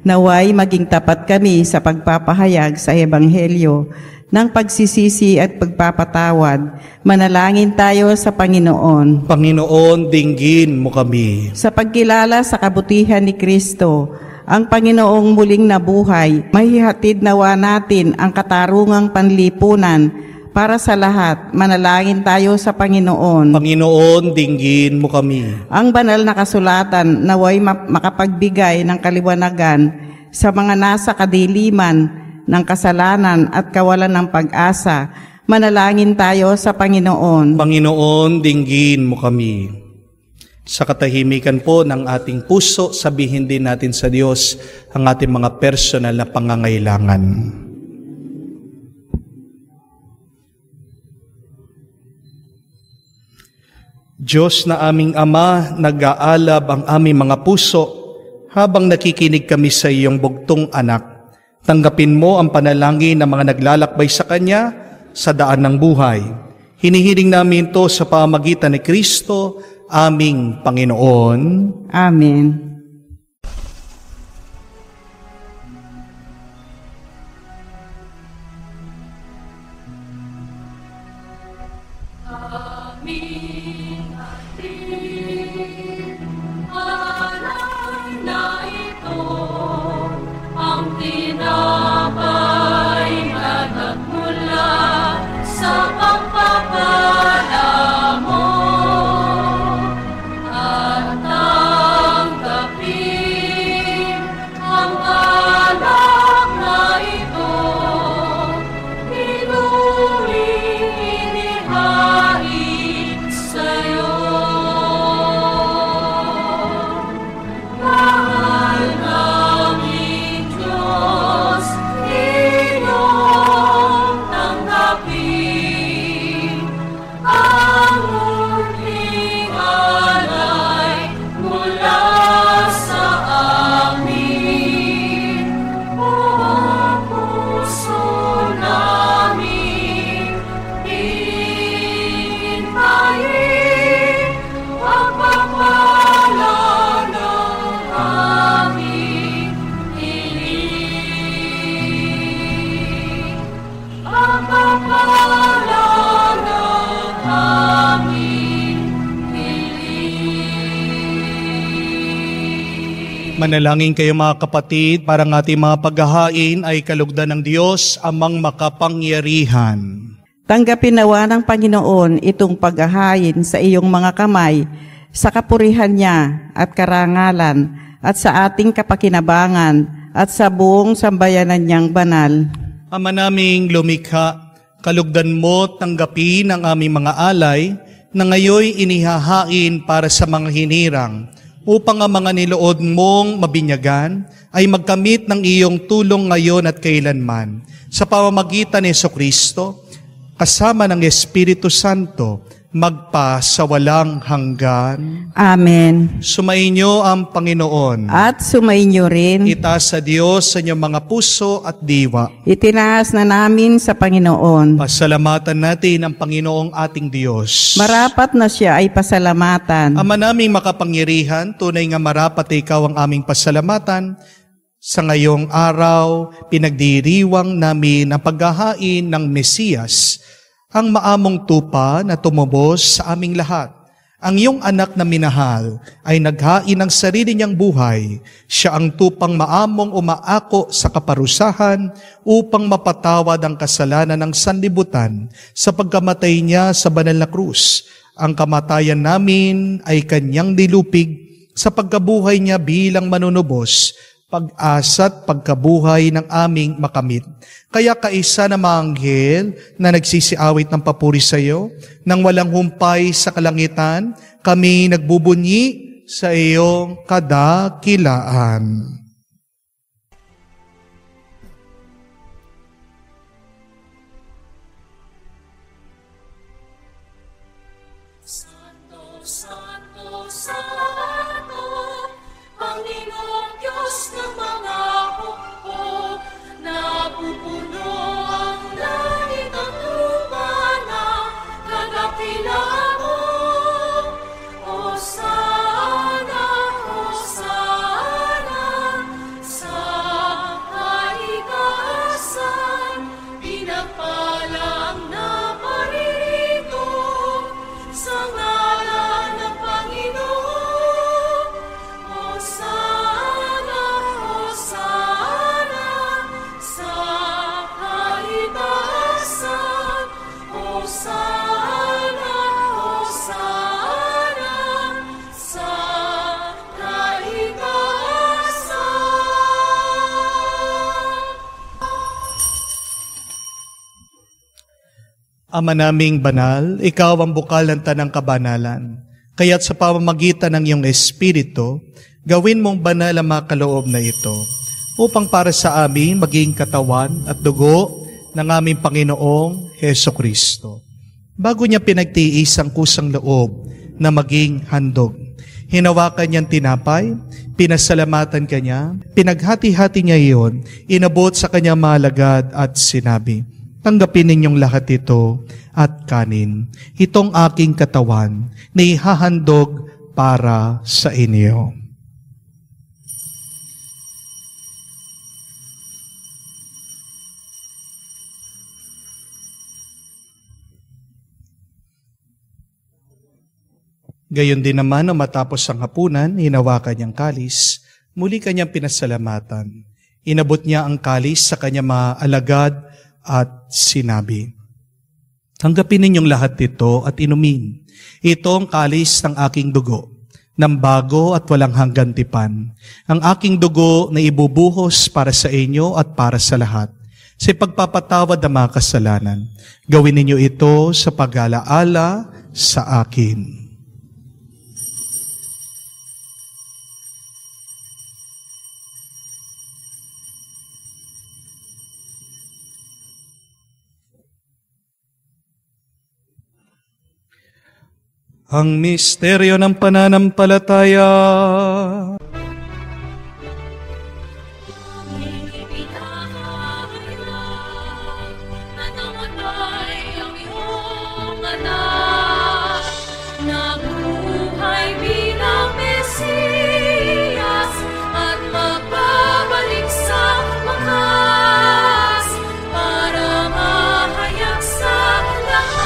[SPEAKER 7] naway maging tapat kami sa pagpapahayag sa Ebanghelyo ng pagsisisi at pagpapatawad. Manalangin tayo sa Panginoon.
[SPEAKER 3] Panginoon, dinggin mo kami.
[SPEAKER 7] Sa pagkilala sa kabutihan ni Kristo, ang Panginoong muling nabuhay, mahihatid nawa natin ang katarungang panlipunan para sa lahat. Manalangin tayo sa Panginoon.
[SPEAKER 3] Panginoon, dinggin mo kami.
[SPEAKER 7] Ang banal na kasulatan naway makapagbigay ng kaliwanagan sa mga nasa kadiliman ng kasalanan at kawalan ng pag-asa. Manalangin tayo sa Panginoon.
[SPEAKER 3] Panginoon, dinggin mo kami. Sa katahimikan po ng ating puso, sabihin din natin sa Diyos ang ating mga personal na pangangailangan. Diyos na aming Ama, nag-aalab ang aming mga puso habang nakikinig kami sa iyong bugtong anak. Tanggapin mo ang panalangin ng mga naglalakbay sa Kanya sa daan ng buhay. Hinihiling namin ito sa pamamagitan ni Kristo, aming Panginoon.
[SPEAKER 7] Amen.
[SPEAKER 9] At tanggap
[SPEAKER 3] Manalangin kayo mga kapatid, para ng ating mga paghahain ay kalugdan ng Diyos, Amang makapangyarihan.
[SPEAKER 7] Tanggapin nawa ng Panginoon itong paghahain sa iyong mga kamay, sa kapurihan niya at karangalan, at sa ating kapakinabangan, at sa buong sambayanan niyang banal.
[SPEAKER 3] Ama naming lumikha, kalugdan mo tanggapin ang aming mga alay, na ngayoy inihahain para sa mga hinirang, upang ang mga nilood mong mabinyagan ay magkamit ng iyong tulong ngayon at kailanman. Sa pamamagitan ni Jesucristo, kasama ng Espiritu Santo, magpa sa walang hanggan.
[SPEAKER 7] Amen.
[SPEAKER 3] Sumainyo ang Panginoon.
[SPEAKER 7] At sumainyo rin.
[SPEAKER 3] Itaas sa Diyos sa inyong mga puso at diwa.
[SPEAKER 7] Itinaas na namin sa Panginoon.
[SPEAKER 3] Pasalamatan natin ang Panginoong ating Diyos.
[SPEAKER 7] Marapat na siya ay pasalamatan.
[SPEAKER 3] Ama naming makapangyarihan, tunay nga marapat ikaw ang aming pasalamatan. Sa ngayong araw, pinagdiriwang namin ang paghahain ng Mesiyas, ang maamong tupa na tumubos sa aming lahat. Ang iyong anak na minahal ay naghain ng sarili niyang buhay. Siya ang tupang maamong umaako sa kaparusahan upang mapatawad ang kasalanan ng sanlibutan sa pagkamatay niya sa banal na krus. Ang kamatayan namin ay kanyang nilupig sa pagkabuhay niya bilang manunubos, pag-asa at pagkabuhay ng aming makamit. Kaya kaisa na mga anghel na nagsisiawit ng papuri sa iyo, nang walang humpay sa kalangitan, kami nagbubunyi sa iyong kadakilaan.
[SPEAKER 9] Santo, Santo, Santo, Panginoong Diyos ng mga hukbo, napupuno ang langit at lupa ng kadakilaan mo. Hosana, Hosana, sa kaigaasan, pinagpala ang naparito sa ngalan ng Panginoon. Hosana, Hosana, sa kaitaasan. Hosana, Hosana, sa kaitaasan.
[SPEAKER 3] Ama naming banal, ikaw ang bukal ng tanang kabanalan. Kaya't sa pamamagitan ng iyong Espiritu, gawin mong banal ang mga kaloob na ito, upang para sa amin maging katawan at dugo ng aming Panginoong Hesukristo. Bago niya pinagtiis ang kusang loob na maging handog, hinawakan niyang tinapay, pinasalamatan kanya, pinaghati-hati niya iyon, inabot sa kanyang mga alagad at sinabi, tanggapin ninyong lahat ito at kanin. Itong aking katawan na ihahandog para sa inyo. Gayon din naman, nang matapos ang hapunan, hinawakan niyang kalis, muli kanyang pinasalamatan. Inabot niya ang kalis sa kanyang mga alagad at sinabi, tanggapin ninyong lahat ito at inumin. Ito ang kalis ng aking dugo, ng bago at walang hanggan tipan. Ang aking dugo na ibubuhos para sa inyo at para sa lahat, sa pagpapatawad ng mga kasalanan. Gawin ninyo ito sa pag-alaala sa akin. Ang misteryo ng pananampalataya.
[SPEAKER 9] Na namatay ang iyong anak, nabuhay bilang Mesiyas, at magbabalik sa wakas para mahayag sa lahat.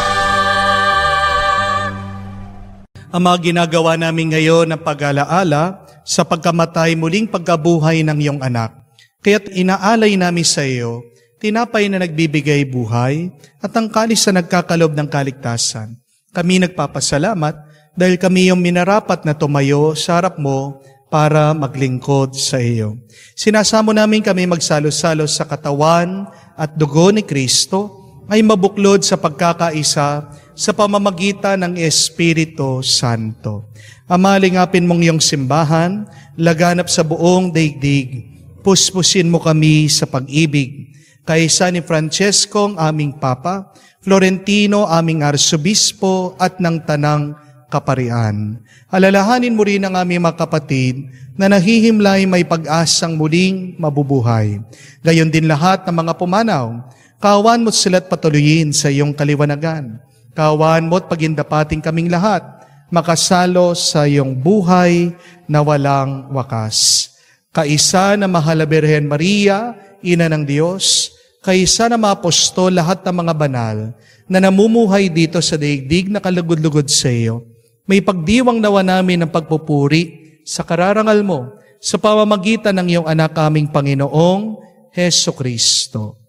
[SPEAKER 3] Ang mga ginagawa namin ngayon ng pag-alaala sa pagkamatay muling pagkabuhay ng iyong anak. Kaya't inaalay namin sa iyo, tinapay na nagbibigay buhay at ang kalis na nagkakalob ng kaligtasan. Kami nagpapasalamat dahil kami yung minarapat na tumayo sa harap mo para maglingkod sa iyo. Sinasamo namin kami magsalo-salo sa katawan at dugo ni Kristo ay mabuklod sa pagkakaisa sa pamamagitan ng Espiritu Santo. Amalingapin mong iyong simbahan, laganap sa buong daigdig. Puspusin mo kami sa pag-ibig. Kaisa ni Francesco, ang aming Papa, Florentino, aming Arsobispo, at ng Tanang Kaparian. Alalahanin mo rin ang aming mga kapatid na nahihimlay may pag-asang muling mabubuhay. Gayon din lahat ng mga pumanaw, kawan mo't sila't patuloyin sa iyong kaliwanagan. Kawan mo't pagindapating kaming lahat, makasalo sa iyong buhay na walang wakas. Kaisa na mahal na Birhen Maria, Ina ng Diyos, kaisa na mga apostol, lahat ng mga banal na namumuhay dito sa daigdig na kalugod-lugod sa iyo. May pagdiwang nawa namin ng pagpupuri sa kararangal mo sa pamamagitan ng iyong anak aming Panginoong Heso Kristo.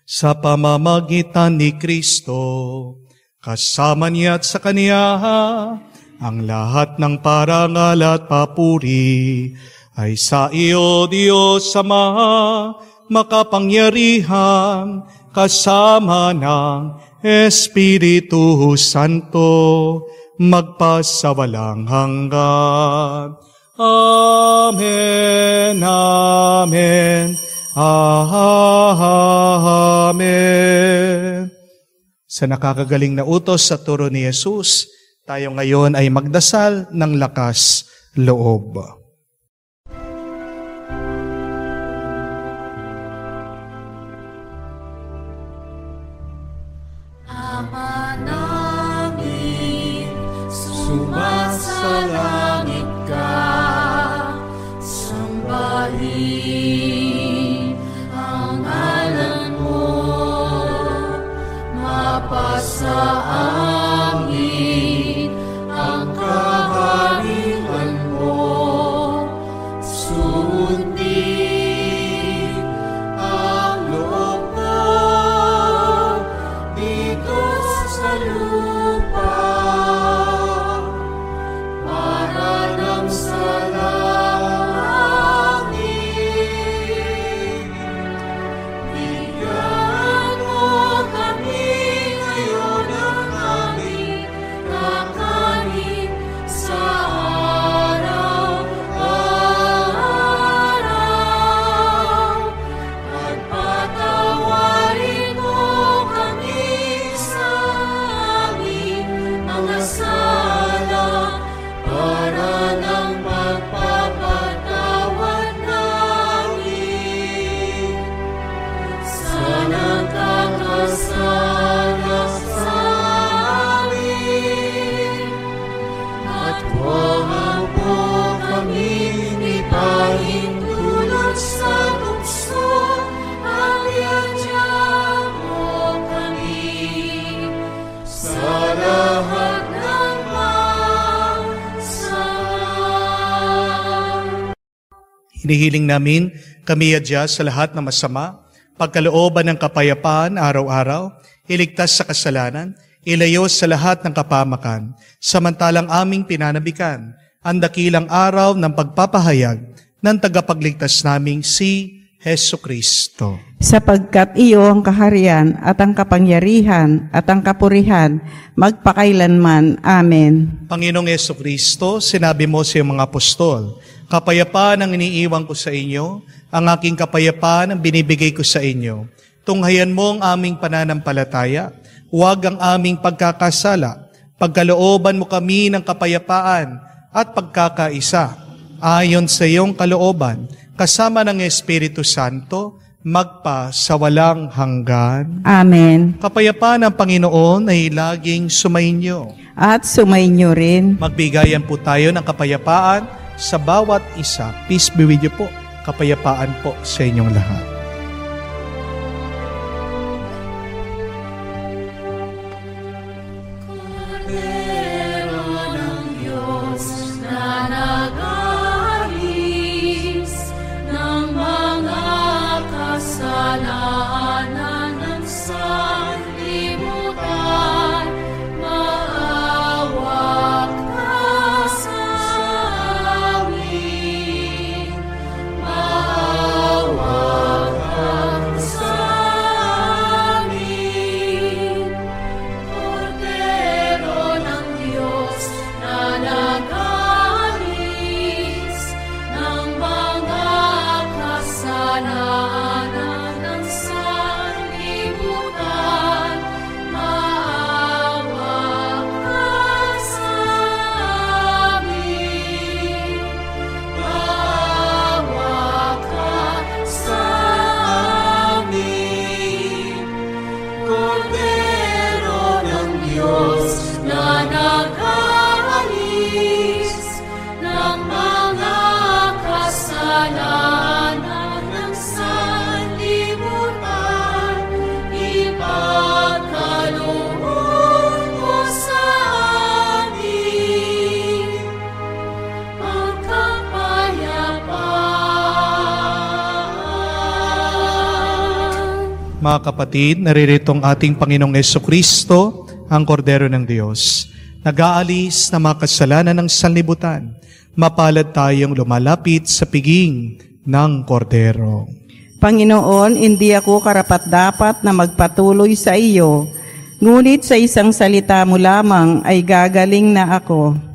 [SPEAKER 3] Sa pamamagitan ni Kristo, kasama niya at sa Kaniya, ang lahat ng parangal at papuri ay sa iyo, Diyos Ama, makapangyarihan, kasama ng Espiritu Santo, magpasawalang hanggan. Amen, amen, amen. Sa nakakagaling na utos sa turo ni Jesus, tayo ngayon ay magdasal ng lakas loob.
[SPEAKER 9] Ama namin, sumasalangit ka, sambahin ang ngalan mo, mapasa amin ang kaharian mo, sundin ang loob mo dito sa lupa, para lang sa langit. Bigyan mo kami ngayon ng aming kakanin sa araw-araw, at patawarin mo kami sa aming mga sala, para ng pagpapatawad namin sa nagkakasala sa amin. At huwag mo kami ipahintulot sa tukso, at iadya mo kami sa lahat ng masama.
[SPEAKER 3] Hinihiling namin kami adya sa lahat ng masama, pagkalooban ng kapayapaan araw-araw, iligtas sa kasalanan, ilayo sa lahat ng kapamakan, samantalang aming pinanabikan ang dakilang araw ng pagpapahayag ng tagapagligtas naming si Heso Kristo.
[SPEAKER 7] Sapagkat iyo ang kaharian at ang kapangyarihan at ang kapurihan magpakailanman. Amen.
[SPEAKER 3] Panginoong Heso Kristo, sinabi mo sa iyong mga apostol, kapayapaan ang iniiwan ko sa inyo, ang aking kapayapaan ang binibigay ko sa inyo. Tunghayan mo ang aming pananampalataya, huwag ang aming pagkakasala. Pagkalooban mo kami ng kapayapaan at pagkakaisa. Ayon sa iyong kalooban, kasama ng Espiritu Santo, magpa sa walang hanggan.
[SPEAKER 7] Amen.
[SPEAKER 3] Kapayapaan ng Panginoon ay laging sumainyo.
[SPEAKER 7] At sumainyo rin.
[SPEAKER 3] Magbigayan po tayo ng kapayapaan sa bawat isa. Peace be with you po. Kapayapaan po sa inyong lahat.
[SPEAKER 9] Kordero ng Diyos na nag
[SPEAKER 10] Mga kapatid, naririto ang ating Panginoong Jesucristo, ang Kordero ng Diyos. Nag-aalis na mga kasalanan ng sanlibutan. Mapalad tayong lumalapit sa piging ng Kordero.
[SPEAKER 7] Panginoon, hindi ako karapat-dapat na magpatuloy sa iyo, ngunit sa isang salita mo lamang ay gagaling na ako.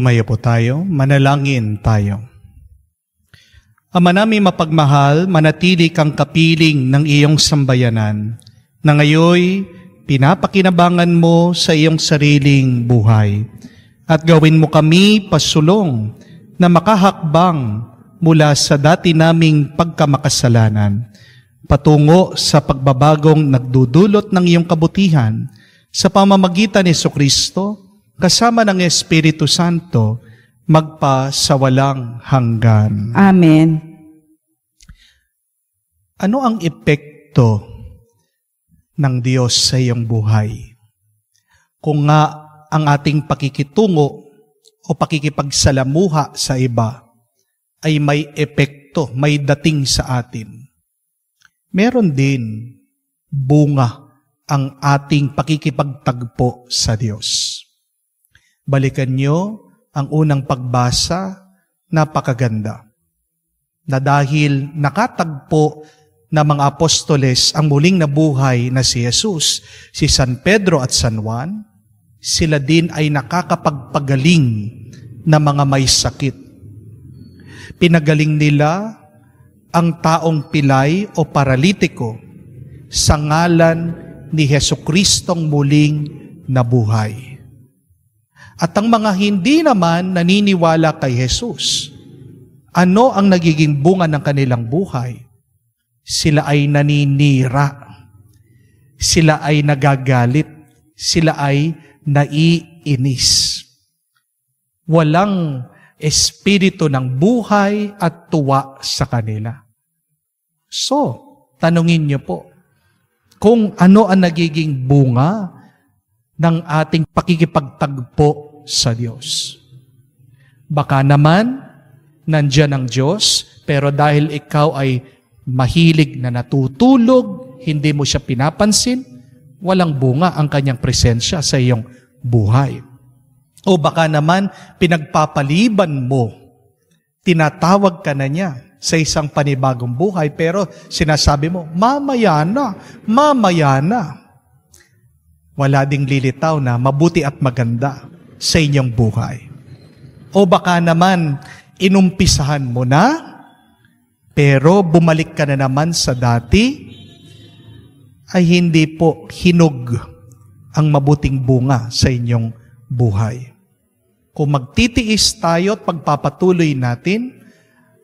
[SPEAKER 10] Tumayo po tayo, manalangin tayo. Ama namin mapagmahal, manatili kang kapiling ng iyong sambayanan, na ngayoy pinapakinabangan mo sa iyong sariling buhay. At gawin mo kami pasulong na makahakbang mula sa dati naming pagkamakasalanan, patungo sa pagbabagong nagdudulot ng iyong kabutihan sa pamamagitan ni Jesucristo, kasama ng Espiritu Santo, magpa sa walang hanggan.
[SPEAKER 7] Amen.
[SPEAKER 10] Ano ang epekto ng Diyos sa iyong buhay? Kung nga ang ating pakikitungo o pakikipagsalamuha sa iba ay may epekto, may dating sa atin, meron din bunga ang ating pakikipagtagpo sa Diyos. Balikan niyo ang unang pagbasa, napakaganda. Na dahil nakatagpo na mga apostoles ang muling nabuhay na si Jesus, si San Pedro at San Juan, sila din ay nakakapagpagaling na mga may sakit. Pinagaling nila ang taong pilay o paralitiko sa ngalan ni Jesucristong muling nabuhay. At ang mga hindi naman naniniwala kay Jesus, ano ang nagiging bunga ng kanilang buhay? Sila ay naninira, sila ay nagagalit, sila ay naiinis. Walang espiritu ng buhay at tuwa sa kanila. So, tanungin niyo po, kung ano ang nagiging bunga ng ating pakikipagtagpo sa Diyos. Baka naman, nandyan ang Diyos, pero dahil ikaw ay mahilig na natutulog, hindi mo siya pinapansin, walang bunga ang kanyang presensya sa iyong buhay. O baka naman, pinagpapaliban mo, tinatawag ka na niya sa isang panibagong buhay, pero sinasabi mo, mamaya na, mamaya na. Wala ding lilitaw na mabuti at maganda sa inyong buhay. O baka naman, inumpisahan mo na, pero bumalik ka na naman sa dati, ay hindi po hinog ang mabuting bunga sa inyong buhay. Kung magtitiis tayo at pagpapatuloy natin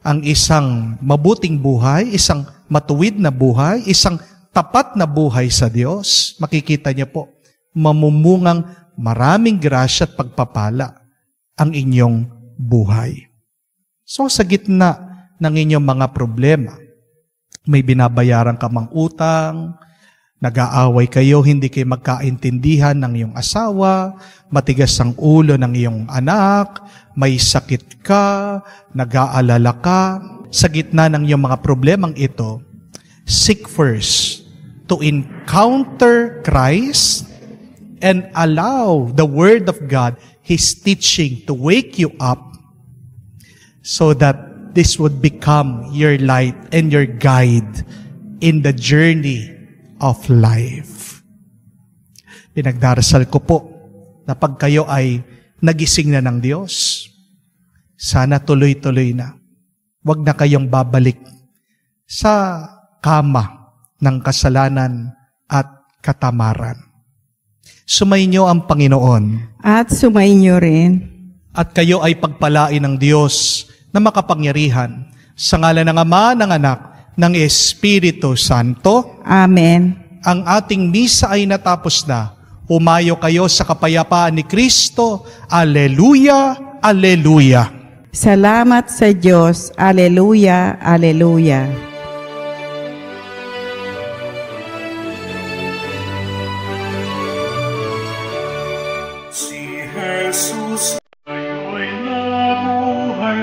[SPEAKER 10] ang isang mabuting buhay, isang matuwid na buhay, isang tapat na buhay sa Diyos, makikita niyo po, mamumungang maraming grasya at pagpapala ang inyong buhay. So sa gitna ng inyong mga problema, may binabayaran ka mang utang, nag-aaway kayo, hindi kayo magkaintindihan ng iyong asawa, matigas ang ulo ng iyong anak, may sakit ka, nag-aalala ka. Sa gitna ng iyong mga problemang ito, seek first to encounter Christ and allow the Word of God, His teaching, to wake you up so that this would become your light and your guide in the journey of life. Pinagdarasal ko po na pag kayo ay nagising na ng Diyos, sana tuloy-tuloy na. Huwag na kayong babalik sa kama ng kasalanan at katamaran. Sumainyo ang Panginoon.
[SPEAKER 7] At sumainyo rin.
[SPEAKER 10] At kayo ay pagpalain ng Diyos na makapangyarihan sa ngalan ng Ama, ng Anak, ng Espiritu Santo.
[SPEAKER 7] Amen.
[SPEAKER 10] Ang ating misa ay natapos na. Humayo kayo sa kapayapaan ni Kristo. Alleluia, alleluia.
[SPEAKER 7] Salamat sa Diyos. Alleluia, alleluia.
[SPEAKER 8] Si Jesus, tayo'y nabuhay.